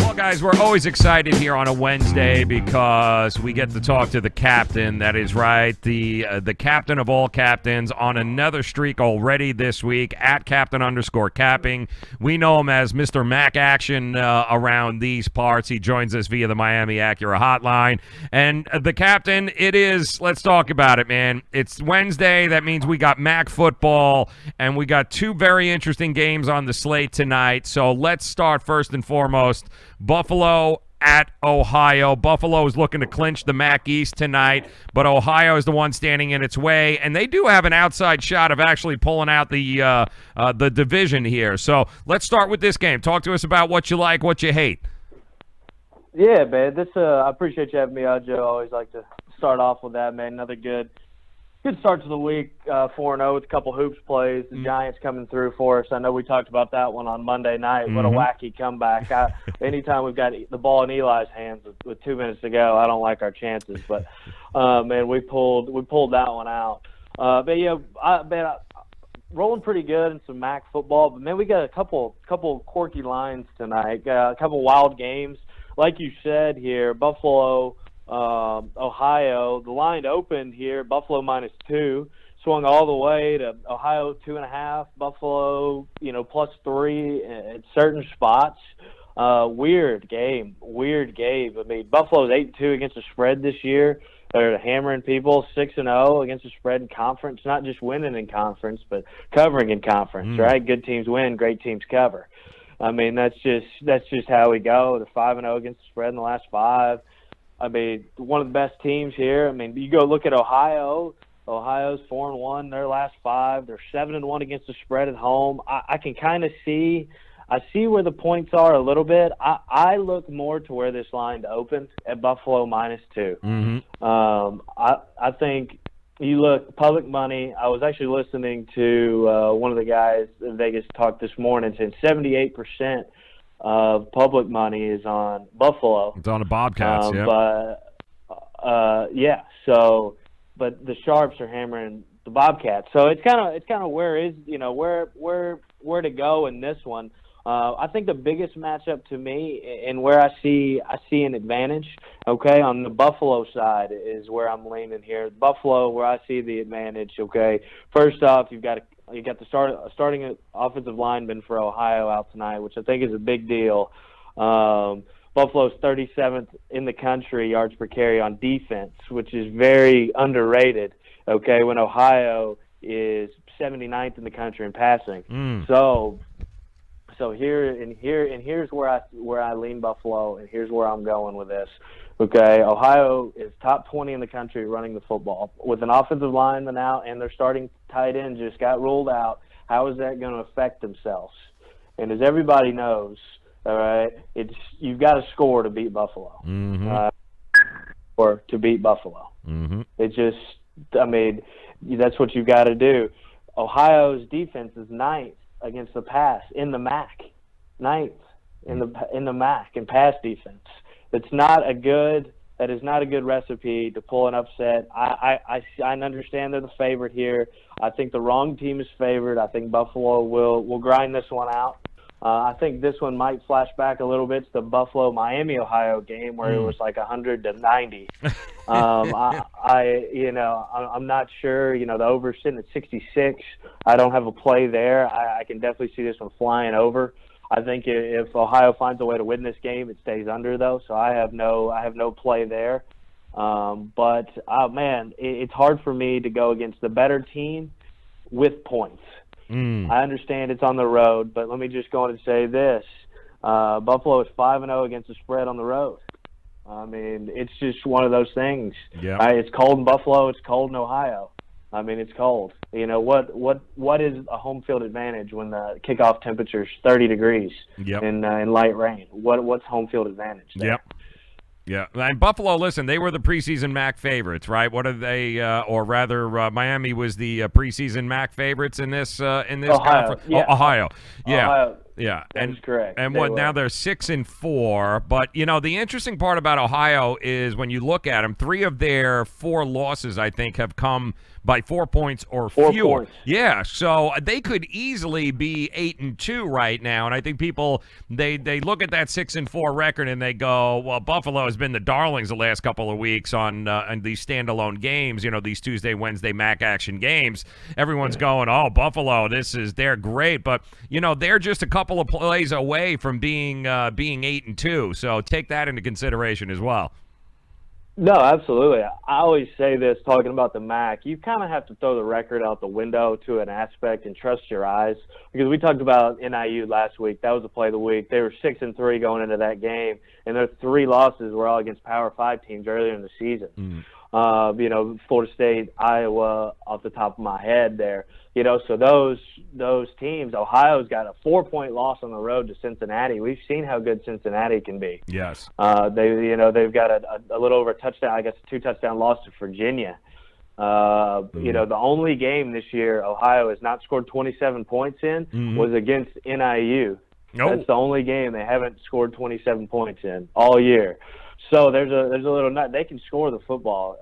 Well, guys, we're always excited here on a Wednesday because we get to talk to the captain. That is right, the captain of all captains on another streak already this week at Captain_capping. We know him as Mr. MACtion around these parts. He joins us via the Miami Acura hotline. And the captain, it is, let's talk about it, man. It's Wednesday. That means we got MAC football, and we got two very interesting games on the slate tonight. So let's start first and foremost. Buffalo at Ohio. Buffalo is looking to clinch the MAC East tonight, but Ohio is the one standing in its way, and they do have an outside shot of actually pulling out the division here. So let's start with this game. Talk to us about what you like, what you hate. Yeah, man. I appreciate you having me on, Joe. I always like to start off with that, man. Another good start to the week, 4-0 with a couple hoops plays. The Giants coming through for us. I know we talked about that one on Monday night. What a wacky comeback. Anytime we've got the ball in Eli's hands with 2 minutes to go, I don't like our chances. But, man, we pulled that one out. But, yeah, rolling pretty good in some MAC football. But, man, we got a couple quirky lines tonight, a couple wild games. Like you said here, Buffalo – Ohio, the line opened here, Buffalo -2, swung all the way to Ohio 2.5, Buffalo, +3 at certain spots. Weird game. I mean, Buffalo's 8-2 against the spread this year. They're hammering people, 6-0 against the spread in conference, not just winning in conference, but covering in conference, right? Good teams win, great teams cover. I mean, that's just how we go. They're 5-0 against the spread in the last 5. I mean, one of the best teams here. I mean, you go look at Ohio. Ohio's 4-1 their last 5. They're 7-1 against the spread at home. I can kind of see where the points are a little bit. I look more to where this line opened at Buffalo -2. I think you look public money. I was actually listening to one of the guys in Vegas talk this morning, saying 78% of public money is on Buffalo. It's on the Bobcats, yeah. But the Sharps are hammering the Bobcats. So it's kind of where to go in this one. I think the biggest matchup to me and where I see an advantage, okay, on the Buffalo side is where I'm leaning here. Buffalo, where I see the advantage, okay. First off, you got the starting offensive lineman for Ohio out tonight, which I think is a big deal. Buffalo's 37th in the country yards per carry on defense, which is very underrated, okay, when Ohio is 79th in the country in passing. So here's where I lean Buffalo, and here's where I'm going with this. Okay, Ohio is top 20 in the country running the football with an offensive lineman out, and their starting tight end just got ruled out. How is that going to affect themselves? And as everybody knows, all right, you've got to score to beat Buffalo, or to beat Buffalo. It just I mean, that's what you've got to do. Ohio's defense is ninth against the pass in the MAC, ninth in the MAC in pass defense. That is not a good recipe to pull an upset. I understand they're the favorite here. I think the wrong team is favored. I think Buffalo will grind this one out. I think this one might flash back a little bit to the Buffalo-Miami, Ohio game where it was like 100-90. I'm not sure. The over's sitting at 66. I don't have a play there. I can definitely see this one flying over. I think if Ohio finds a way to win this game, it stays under though. So I have no play there. But man, it's hard for me to go against the better team with points. I understand it's on the road, but let me just go on and say this: Buffalo is 5-0 against the spread on the road. I mean, it's just one of those things. Yeah. It's cold in Buffalo. It's cold in Ohio. I mean, it's cold. What is a home field advantage when the kickoff temperature is 30 degrees in light rain? What's home field advantage there? Yep. Yeah, and Buffalo, listen, they were the preseason MAC favorites, right? What are they, or rather, Miami was the preseason MAC favorites in this Ohio, conference? yeah. Ohio, yeah. Ohio. Yeah, That's correct. And now they're 6-4. But the interesting part about Ohio is when you look at them, 3 of their 4 losses, I think, have come by 4 points or fewer. 4 points. Yeah, so they could easily be 8-2 right now. And I think people they look at that 6-4 record and they go, well, Buffalo has been the darlings the last couple of weeks on these standalone games. These Tuesday, Wednesday MACtion games. Everyone's going, oh, Buffalo, they're great, but they're just a couple of plays away from being 8-2. So take that into consideration as well. No, absolutely. I always say this talking about the MAC. You kind of have to throw the record out the window to an aspect and trust your eyes. Because we talked about NIU last week. That was the play of the week. They were 6-3 going into that game, and their 3 losses were all against Power 5 teams earlier in the season. Florida State, Iowa, off the top of my head there. So those teams, Ohio's got a 4-point loss on the road to Cincinnati. We've seen how good Cincinnati can be. Yes. They've got a little over a touchdown, I guess a 2-touchdown loss to Virginia. The only game this year Ohio has not scored 27 points in was against NIU. Nope. That's the only game they haven't scored 27 points in all year. So there's a little nut. They can score the football.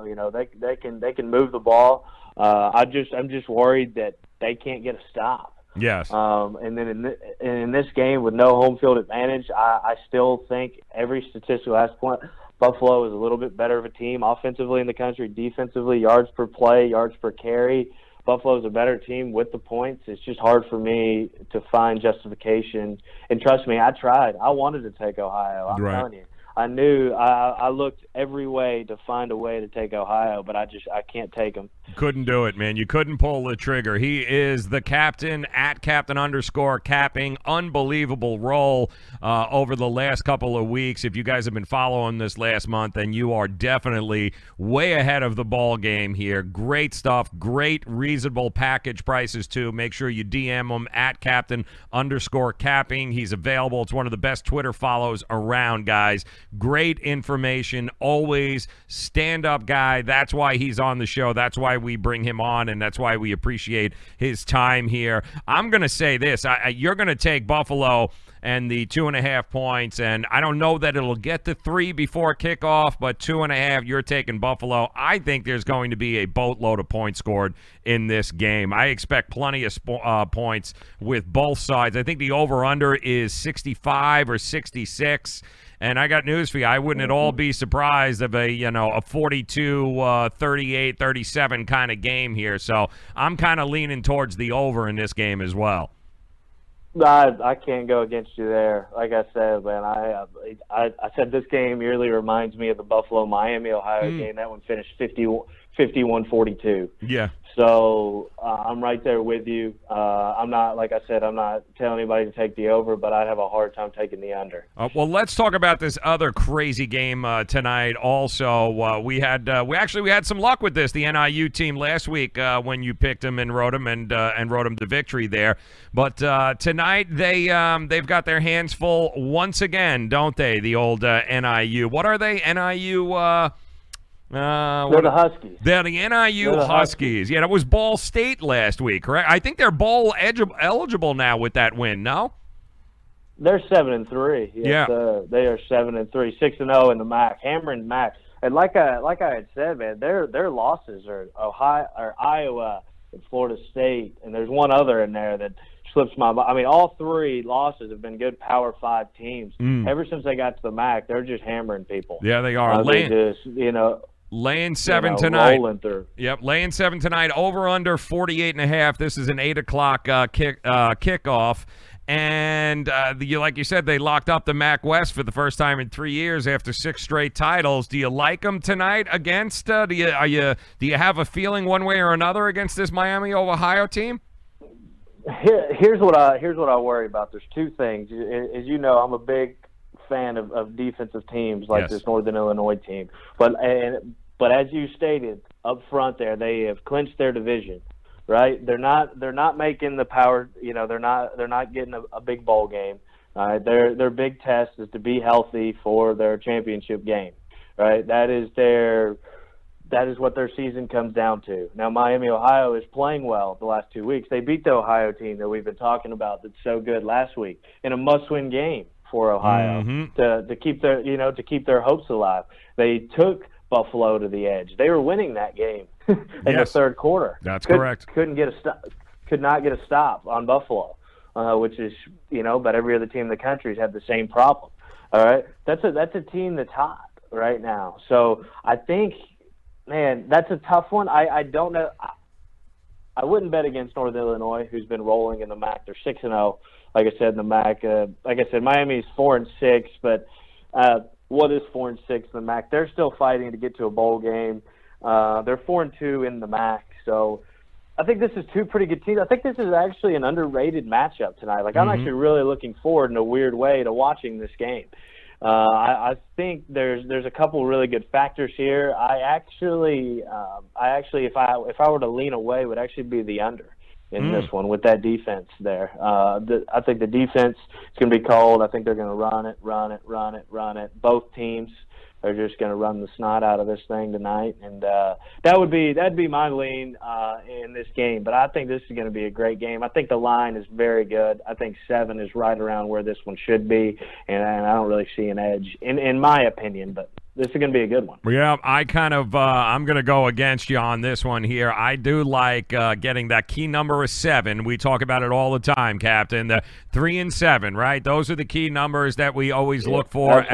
They can move the ball. I'm just worried that they can't get a stop. Yes. And then in this game with no home field advantage, I still think every statistical point Buffalo is a little bit better of a team offensively in the country, defensively, yards per play, yards per carry. Buffalo is a better team with the points. It's just hard for me to find justification. And trust me, I tried. I wanted to take Ohio. I'm telling you. I knew I looked every way to find a way to take Ohio, but I can't take them. Couldn't do it, man. You couldn't pull the trigger. He is the captain at @captain_capping. Unbelievable role over the last couple of weeks. If you guys have been following this last month, then you are definitely way ahead of the ball game here. Great stuff. Great reasonable package prices too. Make sure you DM him at @captain_capping. He's available. It's one of the best Twitter follows around, guys. Great information, always stand-up guy. That's why he's on the show. That's why we bring him on, and that's why we appreciate his time here. I'm going to say this. You're going to take Buffalo and the 2.5 points, and I don't know that it'll get to 3 before kickoff, but 2.5, you're taking Buffalo. I think there's going to be a boatload of points scored in this game. I expect plenty of points with both sides. I think the over-under is 65 or 66. And I got news for you. I wouldn't at all be surprised of a 42, 38, 37 kind of game here. So I'm kind of leaning towards the over in this game as well. I can't go against you there. Like I said, man, I said this game really reminds me of the Buffalo-Miami, Ohio game. That one finished 51-42. Yeah. So I'm right there with you. I'm not, like I said, I'm not telling anybody to take the over, but I'd have a hard time taking the under. Well, let's talk about this other crazy game tonight. Also, we had some luck with this. The NIU team last week when you picked them and rode them and rode them to victory there. But tonight they've got their hands full once again, don't they? The old NIU. What are they? NIU. They're the Huskies. They're the NIU Huskies. Yeah, that was Ball State last week, correct? I think they're bowl eligible now with that win, no? They're 7-3. Yes, yeah. They are 7-3, 6-0 in the MAC, hammering the MAC. And like I had said, man, their losses are Iowa and Florida State, and there's one other in there that slips my mind. I mean, all three losses have been good Power 5 teams. Ever since they got to the MAC, they're just hammering people. Yeah, they are. Laying 7 tonight. Yep, laying 7 tonight. Over under 48.5. This is an 8 o'clock kickoff. And like you said, they locked up the MAC West for the first time in 3 years after 6 straight titles. Do you like them tonight against? Do you have a feeling one way or another against this Miami of Ohio team? Here's what I worry about. There's two things. As you know, I'm a big fan of defensive teams like this Northern Illinois team. But as you stated up front there, they have clinched their division. Right? They're not making the power. They're not getting a big bowl game. Their big test is to be healthy for their championship game. Right? That is what their season comes down to. Now Miami, Ohio is playing well the last 2 weeks. They beat the Ohio team that we've been talking about that's so good last week in a must-win game for Ohio to keep their hopes alive. They took Buffalo to the edge. They were winning that game in the third quarter. That's correct. Could not get a stop on Buffalo, which is but every other team in the country has had the same problem. All right, that's a team that's hot right now. So I think, man, that's a tough one. I don't know. I wouldn't bet against Northern Illinois, who's been rolling in the MAC. They're 6-0, like I said in the MAC. Like I said, Miami's 4-6, but. What is 4-6 in the MAC? They're still fighting to get to a bowl game. They're 4-2 in the MAC. So I think this is two pretty good teams. I think this is actually an underrated matchup tonight. Like I'm actually really looking forward in a weird way to watching this game. I think there's a couple really good factors here. I actually, if I were to lean away, would actually be the under in this one with that defense there. I think the defense is going to be cold. I think they're going to run it. Both teams are just going to run the snot out of this thing tonight, and that'd be my lean in this game. But I think this is going to be a great game. I think the line is very good. I think 7 is right around where this one should be, and I don't really see an edge in my opinion, but. This is going to be a good one. Yeah, I'm going to go against you on this one here. I do like getting that key number of 7. We talk about it all the time, Captain. The 3 and 7, right? Those are the key numbers that we always look for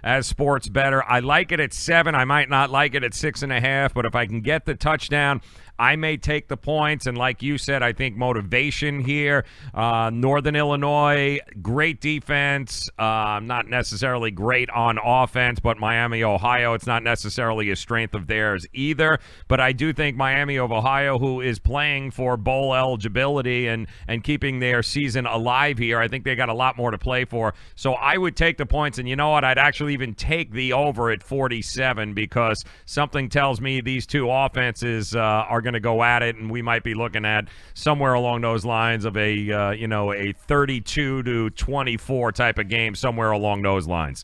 as sports better. I like it at 7. I might not like it at 6.5, but if I can get the touchdown, I may take the points, and like you said, I think motivation here. Northern Illinois, great defense, not necessarily great on offense, but Miami, Ohio, it's not necessarily a strength of theirs either. But I do think Miami of Ohio, who is playing for bowl eligibility and keeping their season alive here, I think they got a lot more to play for. So I would take the points, and you know what? I'd actually even take the over at 47 because something tells me these two offenses are going to go at it, and we might be looking at somewhere along those lines of a 32-24 type of game, somewhere along those lines.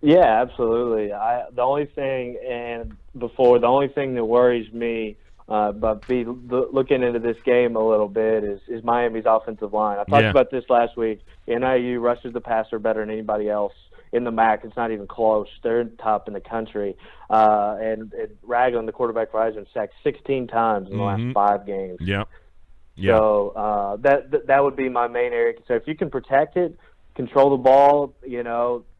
Yeah, absolutely. The only thing that worries me but looking into this game a little bit is Miami's offensive line. I talked about this last week. NIU rushes the passer better than anybody else in the MAC. It's not even close. They're top in the country. And Ragland, the quarterback for Heisman, sacked 16 times in the last 5 games. Yep. So that would be my main area. So if you can protect it, control the ball,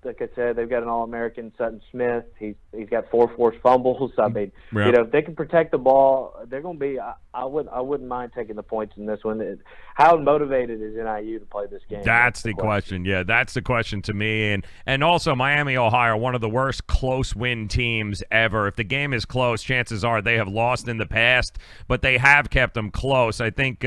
like I said, they've got an All-American, Sutton Smith. He's got 4 forced fumbles. I mean, if they can protect the ball, they're going to be. I wouldn't mind taking the points in this one. How motivated is NIU to play this game? That's the question. Yeah, that's the question to me. And also Miami, Ohio, one of the worst close win teams ever. If the game is close, chances are they have lost in the past, but they have kept them close. I think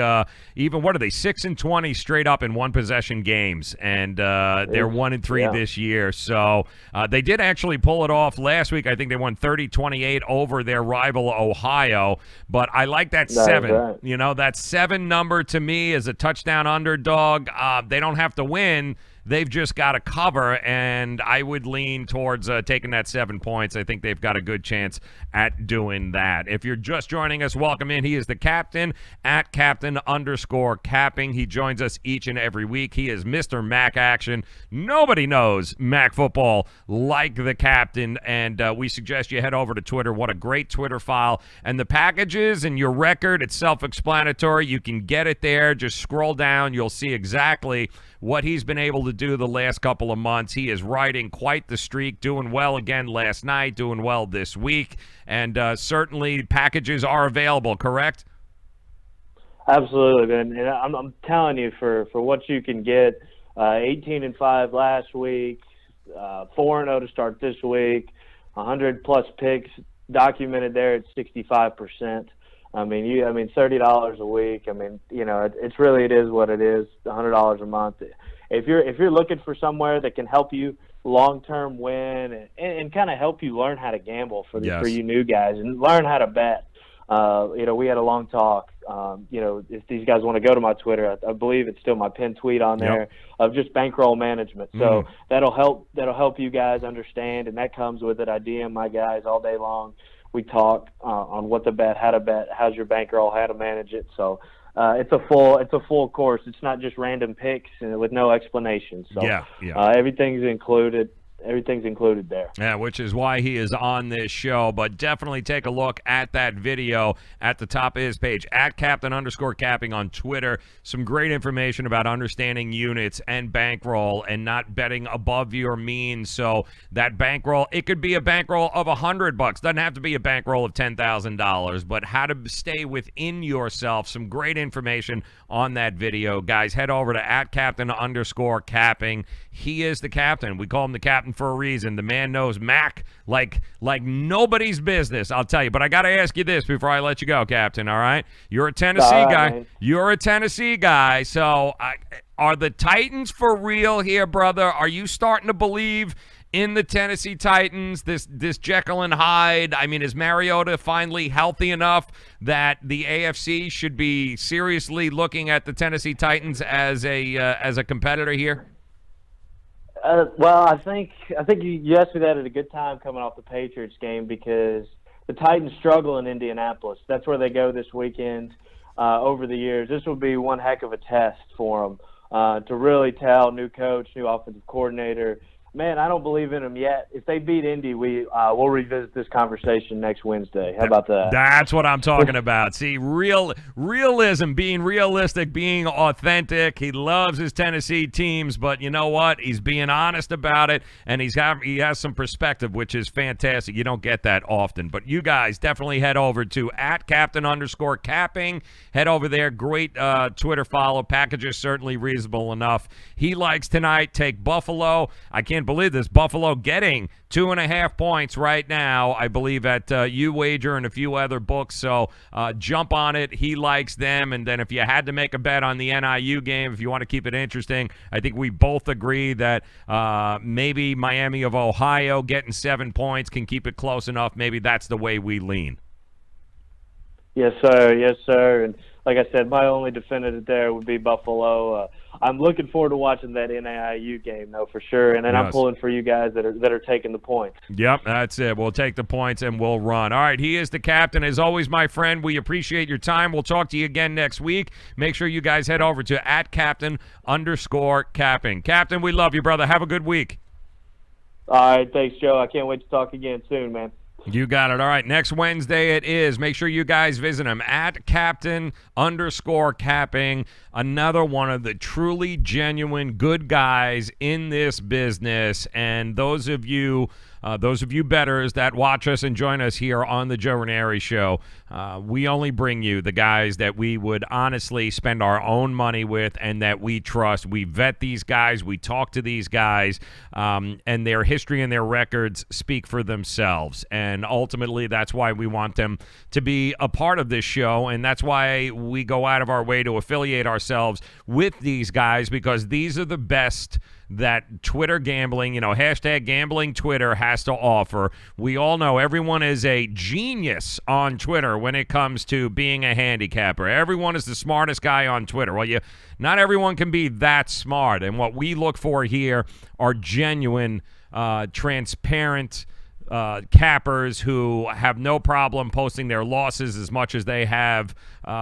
even what are they 6-20 straight up in one possession games, and they're 1-3 this year. here. So they did actually pull it off last week. I think they won 30-28 over their rival Ohio. But I like that 7. Right. You know, that 7 number to me is a touchdown underdog. They don't have to win. They've just got to cover, and I would lean towards taking that 7 points. I think they've got a good chance at doing that. If you're just joining us, welcome in. He is the captain at Captain_capping. He joins us each and every week. He is Mr. MACtion. Nobody knows MAC football like the captain, and we suggest you head over to Twitter. What a great Twitter file. And the packages and your record, it's self-explanatory. You can get it there. Just scroll down. You'll see exactly what he's been able to do the last couple of months. He is riding quite the streak, doing well again last night, doing well this week, and certainly packages are available, correct? Absolutely, man. And I'm telling you, for what you can get, 18-5 last week, 4-0 to start this week, 100-plus picks documented there at 65%. I mean, $30 a week. I mean, you know, it's really, it is what it is. $100 a month. If you're looking for somewhere that can help you long-term win and kind of help you learn how to gamble for you new guys and learn how to bet. You know, we had a long talk. You know, if these guys want to go to my Twitter, I believe it's still my pinned tweet on there of just bankroll management. So that'll help you guys understand, and that comes with it. I DM my guys all day long. We talk on what to bet, how to bet, how's your bankroll, how to manage it. So it's a full course. It's not just random picks with no explanation. So everything's included. Everything's included there. Yeah, which is why he is on this show. But definitely take a look at that video at the top of his page, at Captain_capping on Twitter. Some great information about understanding units and bankroll and not betting above your means. So that bankroll, it could be a bankroll of $100. Doesn't have to be a bankroll of $10,000. But how to stay within yourself. Some great information on that video. Guys, head over to at Captain_capping. He is the captain. We call him the captain for a reason. The man knows Mac like nobody's business, I'll tell you. But I got to ask you this before I let you go, Captain, all right? You're a Tennessee guy. Man. You're a Tennessee guy. So are the Titans for real here, brother? Are you starting to believe in the Tennessee Titans, this Jekyll and Hyde? I mean, is Mariota finally healthy enough that the AFC should be seriously looking at the Tennessee Titans as a competitor here? Well, I think you asked me that at a good time coming off the Patriots game, because the Titans struggle in Indianapolis. That's where they go this weekend. Over the years, this will be one heck of a test for them to really tell new coach, new offensive coordinator. Man, I don't believe in them yet. If they beat Indy, we'll revisit this conversation next Wednesday. How about that? That's what I'm talking about. See, realism, being realistic, being authentic. He loves his Tennessee teams, but you know what? He's being honest about it, and he has some perspective, which is fantastic. You don't get that often. But you guys definitely head over to at Captain_capping. Head over there. Great Twitter follow. Packages certainly reasonable enough. He likes tonight. Take Buffalo. I can't believe this. Buffalo getting 2.5 points right now, I believe, at UWager and a few other books. So jump on it. He likes them. And then if you had to make a bet on the NIU game, if you want to keep it interesting, I think we both agree that maybe Miami of Ohio getting 7 points can keep it close enough. Maybe that's the way we lean. Yes, sir. Yes, sir. And like I said, my only definitive there would be Buffalo. I'm looking forward to watching that NIU game, though, for sure. And then I'm pulling for you guys that are taking the points. Yep, that's it. We'll take the points and we'll run. All right, he is the captain. As always, my friend, we appreciate your time. We'll talk to you again next week. Make sure you guys head over to at Captain_capping. Captain, we love you, brother. Have a good week. All right, thanks, Joe. I can't wait to talk again soon, man. You got it. All right, next Wednesday it is. Make sure you guys visit him at Captain_capping. Another one of the truly genuine good guys in this business. And those of you those of you bettors that watch us and join us here on the Joe Raineri Show, we only bring you the guys that we would honestly spend our own money with and that we trust. We vet these guys. We talk to these guys, and their history and their records speak for themselves. And ultimately, that's why we want them to be a part of this show, and that's why we go out of our way to affiliate ourselves with these guys, because these are the best that Twitter gambling, hashtag gambling Twitter has to offer. We all know everyone is a genius on Twitter when it comes to being a handicapper. Everyone is the smartest guy on Twitter. Well, not everyone can be that smart, and what we look for here are genuine, transparent cappers who have no problem posting their losses as much as they have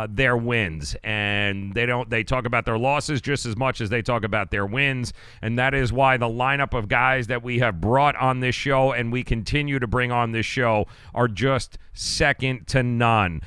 their wins, and they talk about their losses just as much as they talk about their wins. And that is why the lineup of guys that we have brought on this show and we continue to bring on this show are just second to none.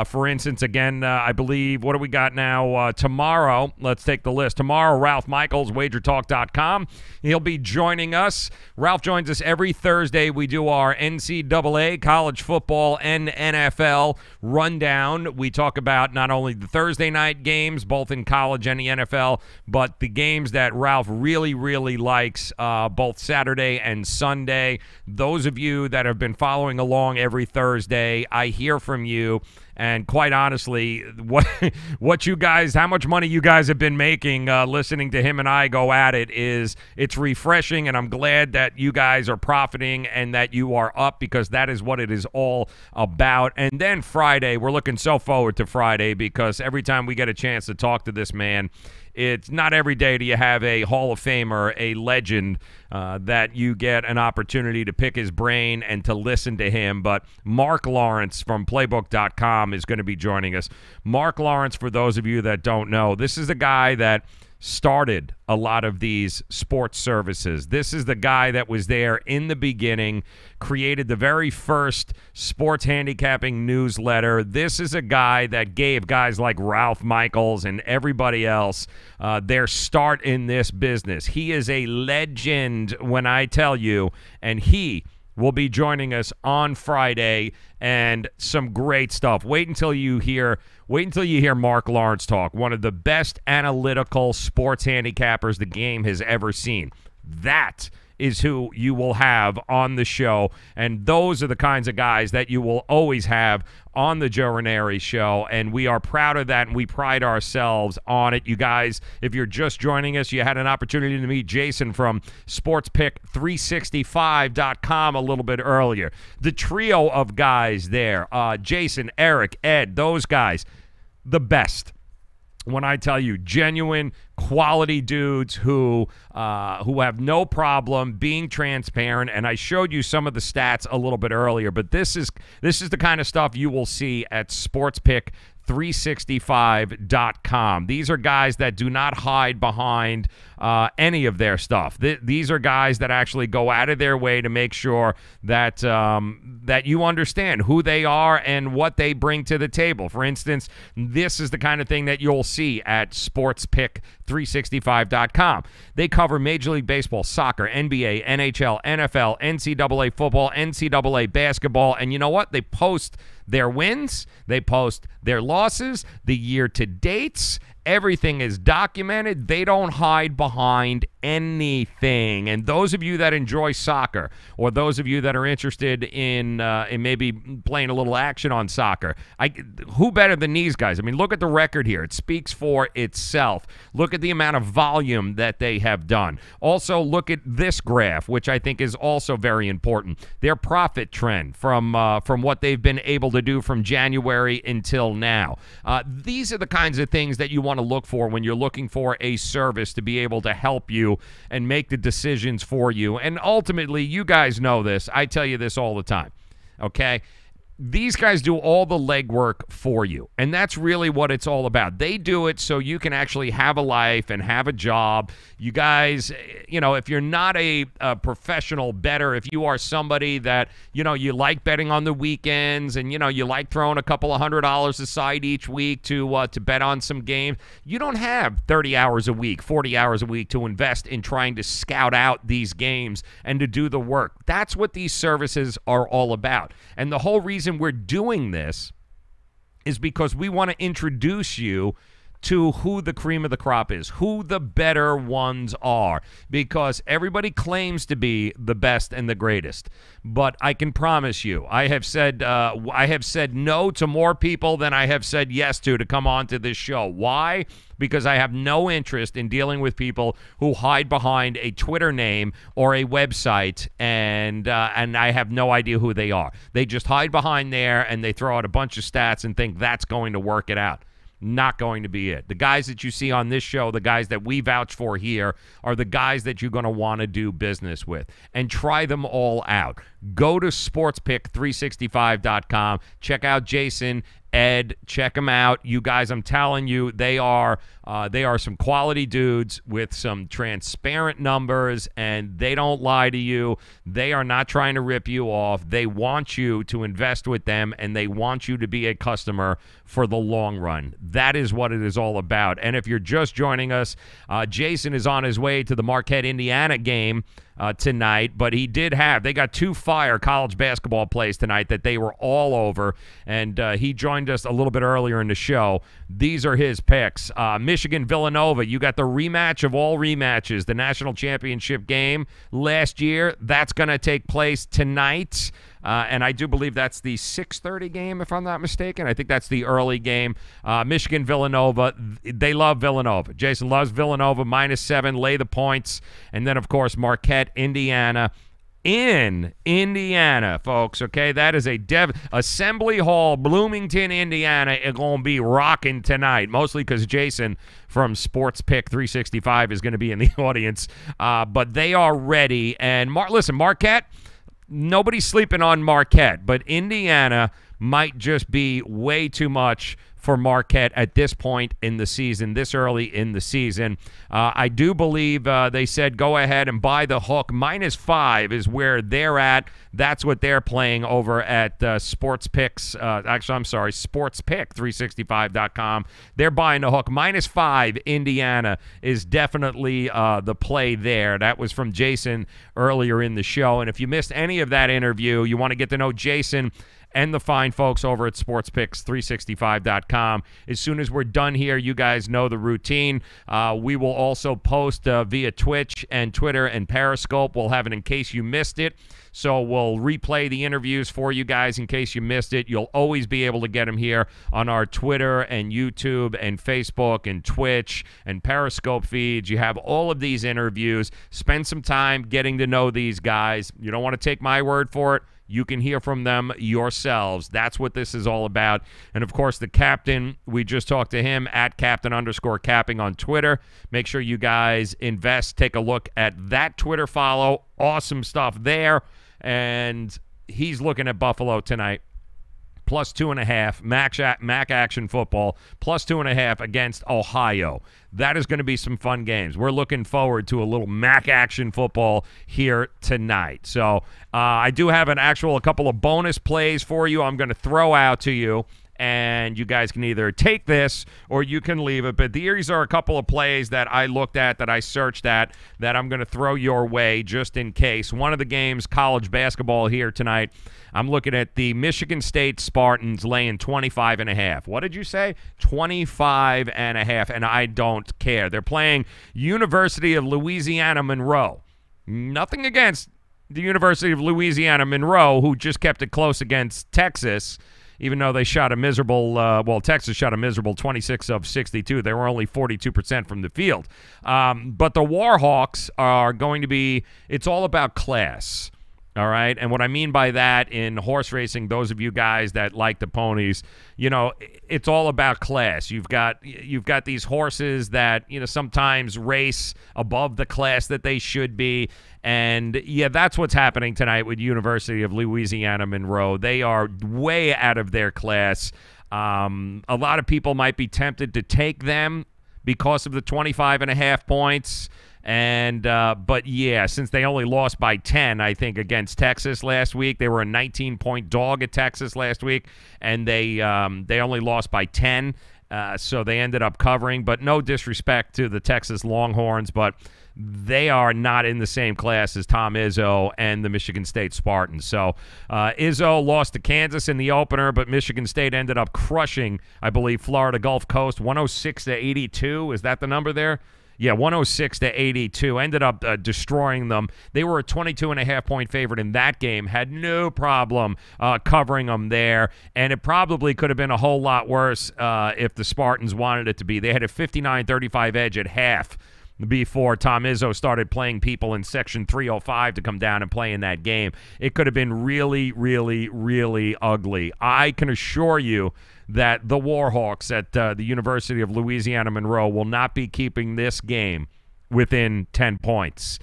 For instance, again, I believe, what do we got now? Tomorrow, let's take the list. Tomorrow, Ralph Michaels, wagertalk.com. He'll be joining us. Ralph joins us every Thursday. We do our NCAA, college football, and NFL rundown. We talk about not only the Thursday night games, both in college and the NFL, but the games that Ralph really, really likes, both Saturday and Sunday. Those of you that have been following along every Thursday, I hear from you. And quite honestly, what you guys, how much money you guys have been making listening to him and I go at it's refreshing, and I'm glad that you guys are profiting and that you are up, because that is what it is all about. And then Friday, we're looking so forward to Friday, because every time we get a chance to talk to this man, it's not every day do you have a Hall of Famer, a legend, that you get an opportunity to pick his brain and to listen to him. But Mark Lawrence from Playbook.com is going to be joining us. Mark Lawrence, for those of you that don't know, this is the guy that started a lot of these sports services. This is the guy that was there in the beginning, created the very first sports handicapping newsletter. This is a guy that gave guys like Ralph Michaels and everybody else their start in this business. He is a legend when I tell you, and he will be joining us on Friday, and some great stuff. Wait until you hear Mark Lawrence talk. One of the best analytical sports handicappers the game has ever seen. That is who you will have on the show, and those are the kinds of guys that you will always have on the Joe Raineri Show, and we are proud of that, and we pride ourselves on it. You guys, if you're just joining us, you had an opportunity to meet Jason from SportsPick365.com a little bit earlier. The trio of guys there, Jason, Eric, Ed, those guys, the best. When I tell you, genuine, quality dudes who have no problem being transparent. And I showed you some of the stats a little bit earlier, but this is the kind of stuff you will see at SportsPick365.com. These are guys that do not hide behind any of their stuff. These are guys that actually go out of their way to make sure that that you understand who they are and what they bring to the table. For instance, this is the kind of thing that you'll see at SportsPick365.com. They cover Major League Baseball, soccer, NBA, NHL, NFL, NCAA football, NCAA basketball, and you know what? They post their wins, they post their losses, the year-to-dates. Everything is documented. They don't hide behind anything. And those of you that enjoy soccer, or those of you that are interested in maybe playing a little action on soccer, who better than these guys? I mean, look at the record here. It speaks for itself. Look at the amount of volume that they have done. Also, look at this graph, which I think is also very important. Their profit trend from what they've been able to do from January until now. These are the kinds of things that you want to look for when you're looking for a service to be able to help you and make the decisions for you. And ultimately, you guys know this. I tell you this all the time, okay? these guys do all the legwork for you, and that's really what it's all about. They do it so you can actually have a life and have a job. You guys, if you're not a professional bettor, if you are somebody that, you like betting on the weekends and, you like throwing a couple of $100 aside each week to bet on some games, you don't have 30 hours a week, 40 hours a week to invest in trying to scout out these games and to do the work. That's what these services are all about. And the whole reason we're doing this is because we want to introduce you to who the cream of the crop is, who the better ones are, because everybody claims to be the best and the greatest. But I can promise you, I have said no to more people than I have said yes to come on to this show. Why? Because I have no interest in dealing with people who hide behind a Twitter name or a website, and I have no idea who they are. They just hide behind there, and they throw out a bunch of stats and think that's going to work it out. Not going to be it. The guys that you see on this show, the guys that we vouch for here, are the guys that you're going to want to do business with. And try them all out. Go to sportspick365.com. Check out Jason, Ed, check them out. You guys, I'm telling you, they are some quality dudes with some transparent numbers, and they don't lie to you. They are not trying to rip you off. They want you to invest with them, and they want you to be a customer for the long run. That is what it is all about. And if you're just joining us, Jason is on his way to the Marquette, Indiana game tonight, but they got 2 fire college basketball plays tonight that they were all over, and he joined us a little bit earlier in the show. These are his picks. Michigan-Villanova, you got the rematch of all rematches, the national championship game last year. That's going to take place tonight. And I do believe that's the 6:30 game, if I'm not mistaken. I think that's the early game. Michigan-Villanova, they love Villanova. Jason loves Villanova, -7, lay the points. And then, of course, Marquette, Indiana. In Indiana, folks, okay? That is Assembly Hall, Bloomington, Indiana, is going to be rocking tonight, mostly because Jason from Sports Pick 365 is going to be in the audience. But they are ready. And, listen, Marquette, nobody's sleeping on Marquette, but Indiana might just be way too much for Marquette at this point in the season, this early in the season. I do believe they said go ahead and buy the hook. -5 is where they're at. That's what they're playing over at sportspick365.com. They're buying the hook. -5, Indiana is definitely the play there. That was from Jason earlier in the show. And if you missed any of that interview, you want to get to know Jason and the fine folks over at sportspicks365.com. As soon as we're done here, you guys know the routine. We will also post via Twitch and Twitter and Periscope. We'll have it in case you missed it. So we'll replay the interviews for you guys in case you missed it. You'll always be able to get them here on our Twitter and YouTube and Facebook and Twitch and Periscope feeds. You have all of these interviews. Spend some time getting to know these guys. You don't want to take my word for it. You can hear from them yourselves. That's what this is all about. And, of course, the captain, we just talked to him at Captain_Capping on Twitter. Make sure you guys invest. Take a look at that Twitter follow. Awesome stuff there. And he's looking at Buffalo tonight. +2.5, MACtion football, +2.5 against Ohio. That is going to be some fun games. We're looking forward to a little MACtion football here tonight. So I do have a couple of bonus plays for you I'm going to throw out to you. And you guys can either take this or you can leave it. But these are a couple of plays that I looked at, that I searched at, that I'm going to throw your way just in case. One of the games, college basketball here tonight, I'm looking at the Michigan State Spartans laying 25.5. What did you say? 25.5, and I don't care. They're playing University of Louisiana Monroe. Nothing against the University of Louisiana Monroe, who just kept it close against Texas, even though they shot a miserable, Texas shot a miserable 26 of 62. They were only 42% from the field. But the Warhawks are going to be, it's all about class. All right. And what I mean by that in horse racing, those of you guys that like the ponies, it's all about class. You've got these horses that, sometimes race above the class that they should be. And yeah, that's what's happening tonight with University of Louisiana Monroe. They are way out of their class. A lot of people might be tempted to take them because of the 25.5 points. And but yeah, since they only lost by 10, I think, against Texas last week, they were a 19-point dog at Texas last week, and they only lost by 10, so they ended up covering. But no disrespect to the Texas Longhorns, but they are not in the same class as Tom Izzo and the Michigan State Spartans. So Izzo lost to Kansas in the opener, but Michigan State ended up crushing, I believe, Florida Gulf Coast 106-82. Is that the number there? Yeah, 106-82. Ended up destroying them. They were a 22.5-point favorite in that game. Had no problem covering them there. And it probably could have been a whole lot worse if the Spartans wanted it to be. They had a 59-35 edge at half before Tom Izzo started playing people in Section 305 to come down and play in that game. It could have been really, really, really ugly. I can assure you that the Warhawks at the University of Louisiana Monroe will not be keeping this game within 10 points.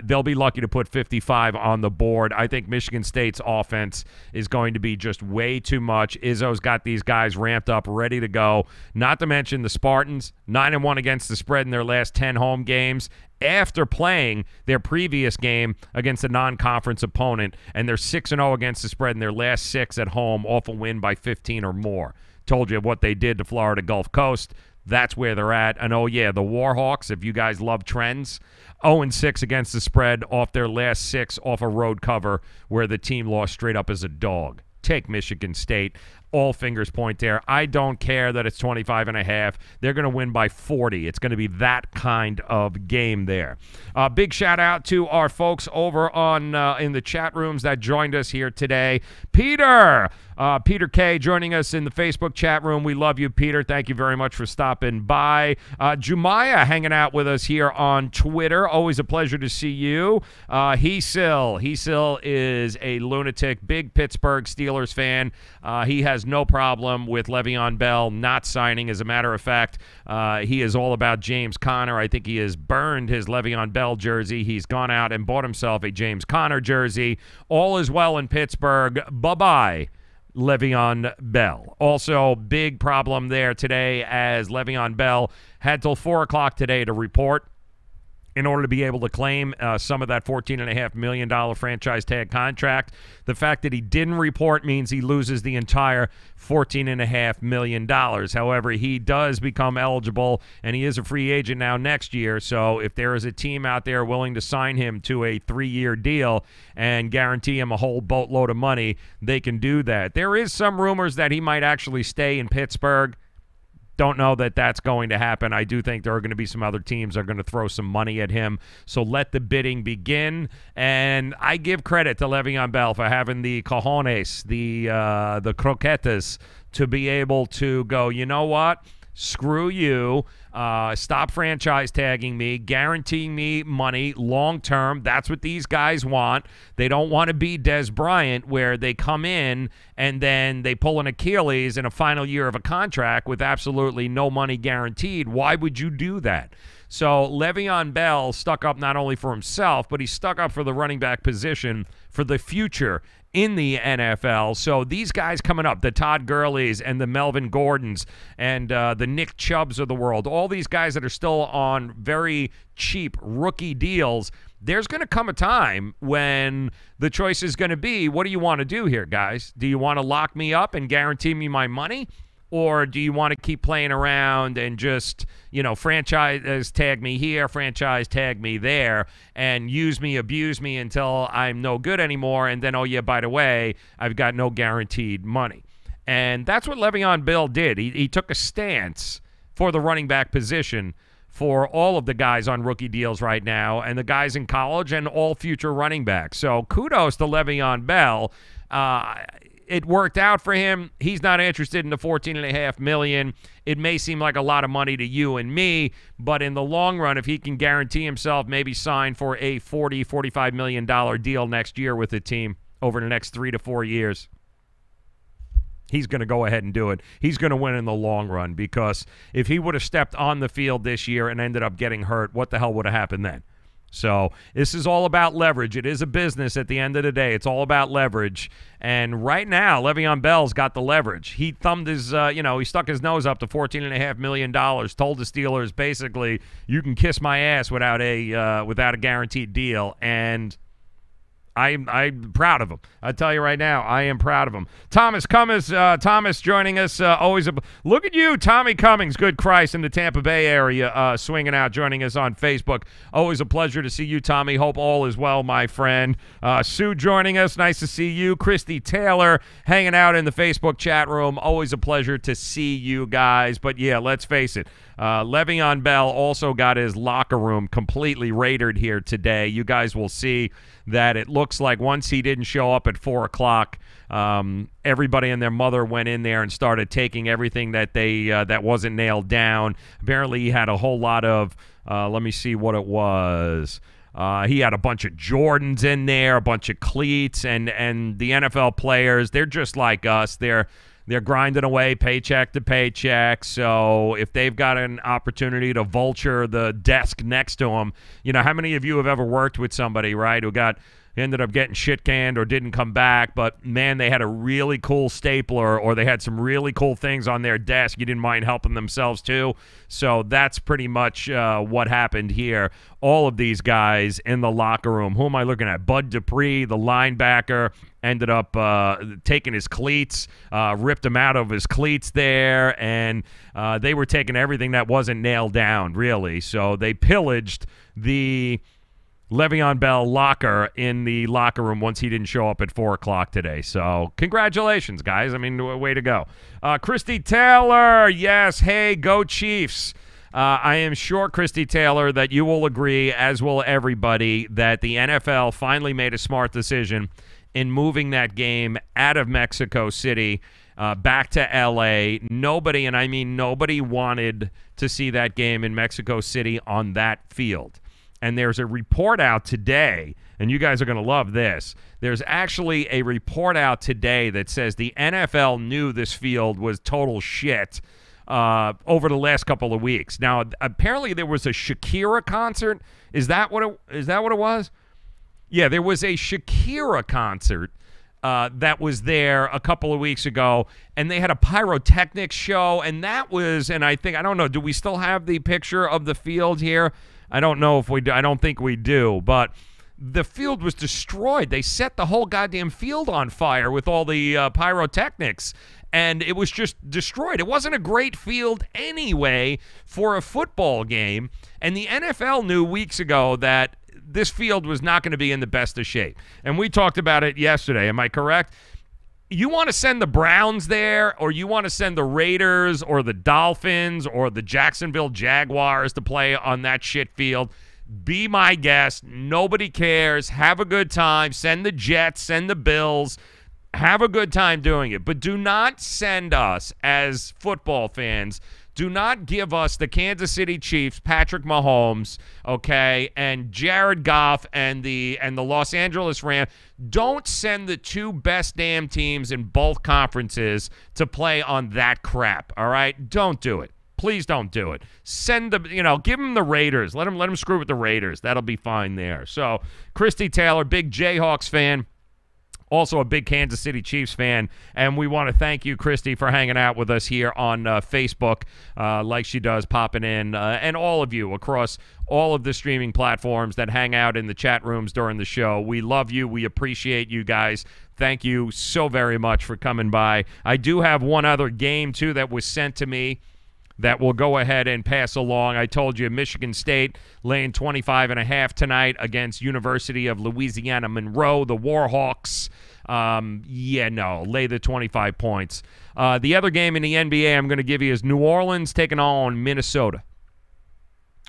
They'll be lucky to put 55 on the board. I think Michigan State's offense is going to be just way too much. Izzo's got these guys ramped up, ready to go. Not to mention the Spartans, 9-1 against the spread in their last 10 home games after playing their previous game against a non-conference opponent, and they're 6-0 against the spread in their last 6 at home, off a win by 15 or more. Told you what they did to Florida Gulf Coast. That's where they're at. And, oh, yeah, the Warhawks, if you guys love trends, 0-6 against the spread off their last 6 off a road cover where the team lost straight up as a dog. Take Michigan State. All fingers point there. I don't care that it's 25.5. They're going to win by 40. It's going to be that kind of game there. Big shout out to our folks over on in the chat rooms that joined us here today. Peter K joining us in the Facebook chat room. We love you, Peter. Thank you very much for stopping by. Jumaya hanging out with us here on Twitter. Always a pleasure to see you. Hesil is a lunatic, big Pittsburgh Steelers fan. He has no problem with Le'Veon Bell not signing. As a matter of fact, he is all about James Conner. I think he has burned his Le'Veon Bell jersey. He's gone out and bought himself a James Conner jersey. All is well in Pittsburgh. Bye-bye, Le'Veon Bell. Also, big problem there today as Le'Veon Bell had till 4 o'clock today to report in order to be able to claim some of that $14.5 million franchise tag contract. The fact that he didn't report means he loses the entire $14.5 million. However, he does become eligible, and he is a free agent now next year. So if there is a team out there willing to sign him to a 3-year deal and guarantee him a whole boatload of money, they can do that. There is some rumors that he might actually stay in Pittsburgh. Don't know that that's going to happen. I do think there are going to be some other teams that are going to throw some money at him. So let the bidding begin. And I give credit to Le'Veon Bell for having the cojones, the croquetas, to be able to go, you know what? Screw you. Stop franchise tagging me, guaranteeing me money long term. That's what these guys want. They don't want to be Des Bryant, where they come in and then they pull an Achilles in a final year of a contract with absolutely no money guaranteed. Why would you do that? So Le'Veon Bell stuck up not only for himself, but he stuck up for the running back position for the future in the NFL. So these guys coming up, the Todd Gurleys and the Melvin Gordons and the Nick Chubbs of the world, all these guys that are still on very cheap rookie deals, there's going to come a time when the choice is going to be, what do you want to do here, guys? Do you want to lock me up and guarantee me my money? Or do you want to keep playing around and just, franchise tag me here, franchise tag me there, and use me, abuse me until I'm no good anymore, and then, oh, yeah, by the way, I've got no guaranteed money. And that's what Le'Veon Bell did. He took a stance for the running back position for all of the guys on rookie deals right now and the guys in college and all future running backs. So kudos to Le'Veon Bell. it worked out for him. He's not interested in the $14.5 million. It may seem like a lot of money to you and me, but in the long run, if he can guarantee himself maybe sign for a $45 million deal next year with the team over the next 3 to 4 years, he's going to go ahead and do it. He's going to win in the long run, because if he would have stepped on the field this year and ended up getting hurt, what the hell would have happened then? So this is all about leverage. It is a business at the end of the day. It's all about leverage. And right now, Le'Veon Bell's got the leverage. He thumbed his, he stuck his nose up to $14.5 million, told the Steelers basically, you can kiss my ass without a guaranteed deal. And I'm proud of him. I tell you right now, I am proud of him. Thomas joining us. Look at you, Tommy Cummings. Good Christ, in the Tampa Bay area, swinging out, joining us on Facebook. Always a pleasure to see you, Tommy. Hope all is well, my friend. Sue joining us. Nice to see you. Christy Taylor hanging out in the Facebook chat room. Always a pleasure to see you guys. But yeah, let's face it. Le'Veon Bell also got his locker room completely raided here today. You guys will see that it looks like once he didn't show up at 4 o'clock, everybody and their mother went in there and started taking everything that that wasn't nailed down. Apparently he had a whole lot of, let me see what it was. He had a bunch of Jordans in there, a bunch of cleats, and the NFL players, they're just like us. They're grinding away paycheck to paycheck, so if they've got an opportunity to vulture the desk next to them, how many of you have ever worked with somebody, right, who ended up getting shit canned or didn't come back, but man, they had a really cool stapler or they had some really cool things on their desk. You didn't mind helping themselves too. So that's pretty much what happened here. All of these guys in the locker room. Who am I looking at? Bud Dupree, the linebacker, ended up taking his cleats, ripped him out of his cleats there, and they were taking everything that wasn't nailed down, really. So they pillaged the Le'Veon Bell locker in the locker room once he didn't show up at 4 o'clock today. So congratulations, guys. I mean, way to go. Christy Taylor, yes. Hey, go Chiefs. I am sure, Christy Taylor, that you will agree, as will everybody, that the NFL finally made a smart decision in moving that game out of Mexico City back to L.A. Nobody, and I mean nobody, wanted to see that game in Mexico City on that field. And there's a report out today, and you guys are going to love this. There's actually a report out today that says the NFL knew this field was total shit over the last couple of weeks. Now, apparently there was a Shakira concert. Is that what it was? Yeah, there was a Shakira concert that was there a couple of weeks ago, and they had a pyrotechnics show, and that was, and I don't know, do we still have the picture of the field here? I don't know if we do. I don't think we do, but the field was destroyed. They set the whole goddamn field on fire with all the pyrotechnics, and it was just destroyed. It wasn't a great field anyway for a football game, and the NFL knew weeks ago that this field was not going to be in the best of shape. And we talked about it yesterday. Am I correct? You want to send the Browns there, or you want to send the Raiders or the Dolphins or the Jacksonville Jaguars to play on that shit field, be my guest. Nobody cares. Have a good time. Send the Jets, send the Bills. Have a good time doing it. But do not send us, as football fans, do not give us the Kansas City Chiefs, Patrick Mahomes, okay, and Jared Goff and the Los Angeles Rams. Don't send the two best damn teams in both conferences to play on that crap, all right? Don't do it. Please don't do it. Send them, give them the Raiders. Let them screw with the Raiders. That'll be fine there. So, Christy Taylor, big Jayhawks fan. Also a big Kansas City Chiefs fan, and we want to thank you, Christy, for hanging out with us here on Facebook like she does, popping in, and all of you across all of the streaming platforms that hang out in the chat rooms during the show. We love you. We appreciate you guys. Thank you so very much for coming by. I do have one other game, too, that was sent to me that we'll go ahead and pass along. I told you Michigan State laying 25.5 tonight against University of Louisiana Monroe, the Warhawks. Lay the 25 points. The other game in the NBA I'm going to give you is New Orleans taking on Minnesota.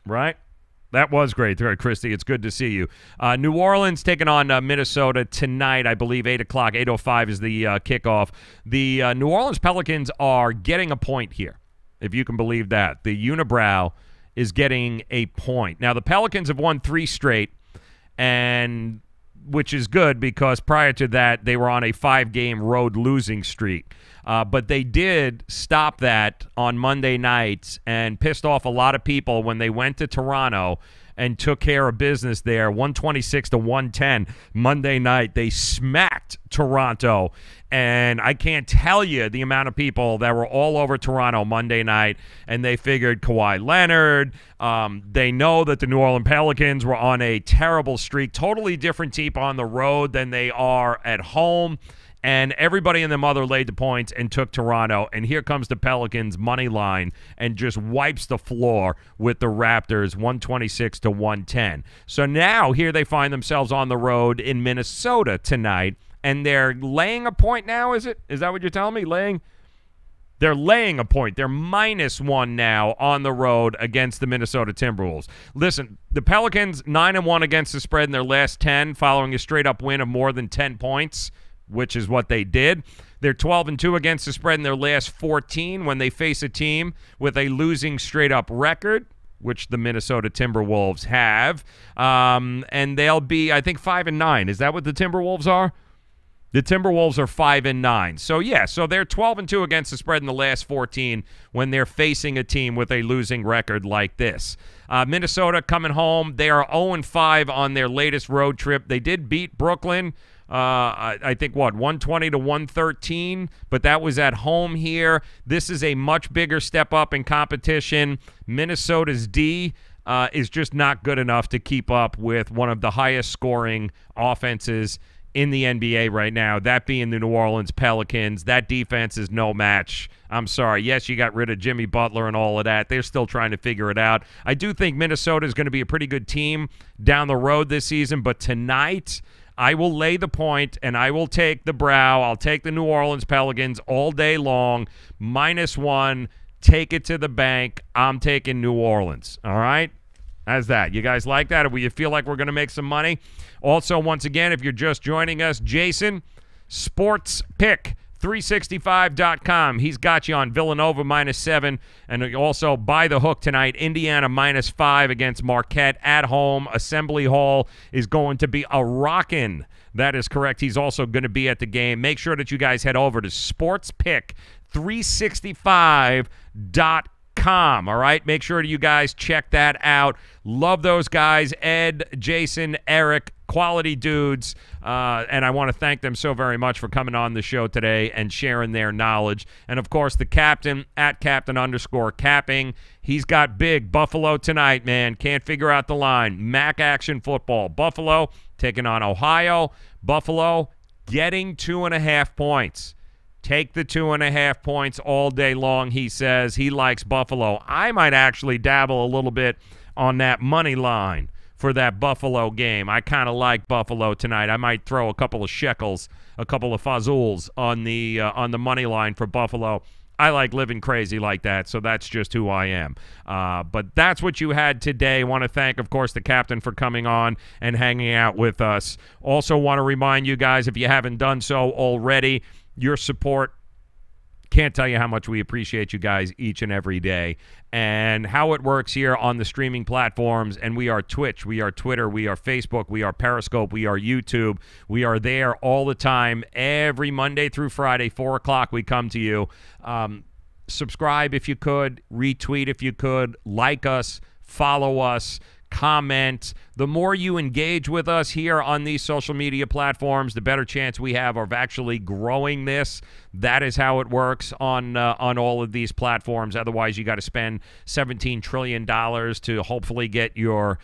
Right? That was great, Christy. It's good to see you. New Orleans taking on Minnesota tonight, I believe, 8 o'clock. 8:05 is the kickoff. The New Orleans Pelicans are getting a point here, if you can believe that. The Unibrow is getting a point. Now, the Pelicans have won 3 straight, and which is good because prior to that, they were on a 5-game road losing streak. But they did stop that on Monday night and pissed off a lot of people when they went to Toronto and took care of business there, 126-110 Monday night. They smacked Toronto, and I can't tell you the amount of people that were all over Toronto Monday night, and they figured Kawhi Leonard. They know that the New Orleans Pelicans were on a terrible streak, totally different team on the road than they are at home. And everybody and their mother laid the points and took Toronto. And here comes the Pelicans money line and just wipes the floor with the Raptors, 126-110. So now here they find themselves on the road in Minnesota tonight. And they're laying a point now, is it? Is that what you're telling me? They're laying a point. They're -1 now on the road against the Minnesota Timberwolves. Listen, the Pelicans 9-1 against the spread in their last 10 following a straight-up win of more than 10 points. Which is what they did. They're 12-2 against the spread in their last 14 when they face a team with a losing straight-up record, which the Minnesota Timberwolves have. And they'll be, I think, 5-9. Is that what the Timberwolves are? The Timberwolves are 5-9. So, yeah, so they're 12-2 against the spread in the last 14 when they're facing a team with a losing record like this. Minnesota coming home. They are 0-5 on their latest road trip. They did beat Brooklyn. I think, 120-113, but that was at home here. This is a much bigger step up in competition. Minnesota's D is just not good enough to keep up with one of the highest scoring offenses in the NBA right now, that being the New Orleans Pelicans. That defense is no match. I'm sorry. Yes, you got rid of Jimmy Butler and all of that. They're still trying to figure it out. I do think Minnesota is going to be a pretty good team down the road this season, but tonight I will lay the point, and I will take the brow. I'll take the New Orleans Pelicans all day long. -1. Take it to the bank. I'm taking New Orleans. All right? How's that? You guys like that? Or you feel like we're going to make some money? Also, once again, if you're just joining us, Jason, Sports Pick. 365.com. He's got you on Villanova -7. And also by the hook tonight, Indiana -5 against Marquette at home. Assembly Hall is going to be a rockin'. That is correct. He's also going to be at the game. Make sure that you guys head over to sportspick365.com. All right? Make sure you guys check that out. Love those guys. Ed, Jason, Eric, quality dudes, and I want to thank them so very much for coming on the show today and sharing their knowledge. And, of course, the captain, at @captain_capping. He's got big Buffalo tonight, man. Can't figure out the line. MACtion football. Buffalo taking on Ohio. Buffalo getting 2.5 points. Take the 2.5 points all day long, he says. He likes Buffalo. I might actually dabble a little bit on that money line for that Buffalo game. I kind of like Buffalo tonight. I might throw a couple of shekels, a couple of fazools on the money line for Buffalo. I like living crazy like that, so that's just who I am. But that's what you had today. I want to thank, of course, the captain for coming on and hanging out with us. Also want to remind you guys, if you haven't done so already, your support. Can't tell you how much we appreciate you guys each and every day. And how it works here on the streaming platforms. And we are Twitch, we are Twitter, we are Facebook, we are Periscope, we are YouTube. We are there all the time. Every Monday through Friday, 4 o'clock, we come to you. Subscribe if you could. Retweet if you could. Like us. Follow us. Comment. The more you engage with us here on these social media platforms, the better chance we have of actually growing this. That is how it works on all of these platforms. Otherwise, you got to spend $17 trillion to hopefully get your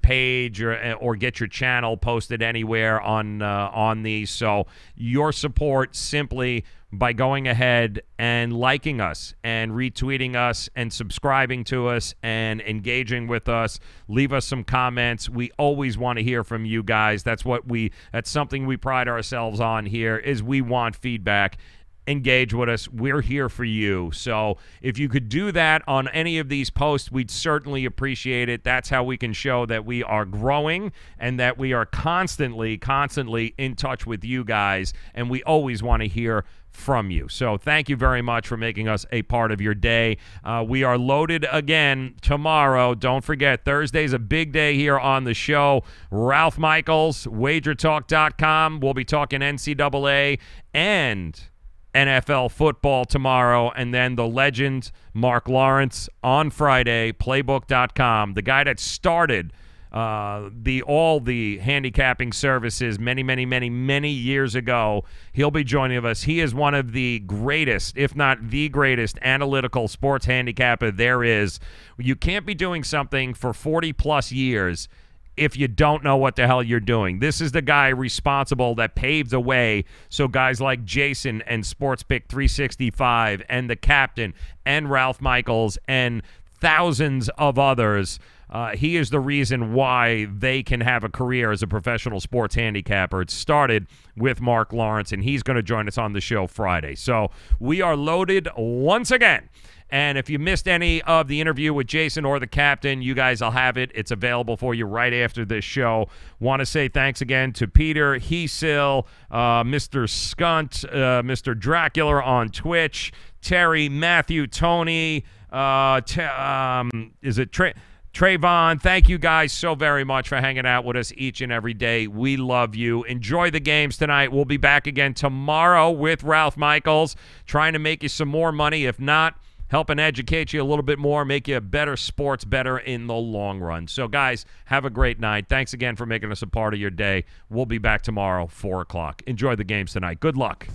page or get your channel posted anywhere on these. So your support simply by going ahead and liking us and retweeting us and subscribing to us and engaging with us. Leave us some comments. We always want to hear from you guys. That's something we pride ourselves on here, is we want feedback. engage with us. We're here for you. So if you could do that on any of these posts, we'd certainly appreciate it. That's how we can show that we are growing and that we are constantly in touch with you guys, and we always want to hear from you. So thank you very much for making us a part of your day. We are loaded again tomorrow. Don't forget, Thursday's a big day here on the show. Ralph Michaels, wagertalk.com. We'll be talking NCAA and NFL football tomorrow, and then the legend Mark Lawrence on Friday, playbook.com, the guy that started all the handicapping services many years ago. He'll be joining us. He is one of the greatest, if not the greatest, analytical sports handicapper there is. You can't be doing something for 40 plus years if you don't know what the hell you're doing. This is the guy responsible that paved the way so guys like Jason and SportsPick 365 and the captain and Ralph Michaels and thousands of others, he is the reason why they can have a career as a professional sports handicapper. It started with Mark Lawrence, and he's going to join us on the show Friday. So we are loaded once again. And if you missed any of the interview with Jason or the captain, you guys will have it. It's available for you right after this show. Want to say thanks again to Peter, Heesil, Mr. Skunt, Mr. Dracula on Twitch, Terry, Matthew, Tony, Trayvon. Thank you guys so very much for hanging out with us each and every day. We love you. Enjoy the games tonight. We'll be back again tomorrow with Ralph Michaels, trying to make you some more money. If not, helping educate you a little bit more, make you a better sports better in the long run. So, guys, have a great night. Thanks again for making us a part of your day. We'll be back tomorrow, 4 o'clock. Enjoy the games tonight. Good luck.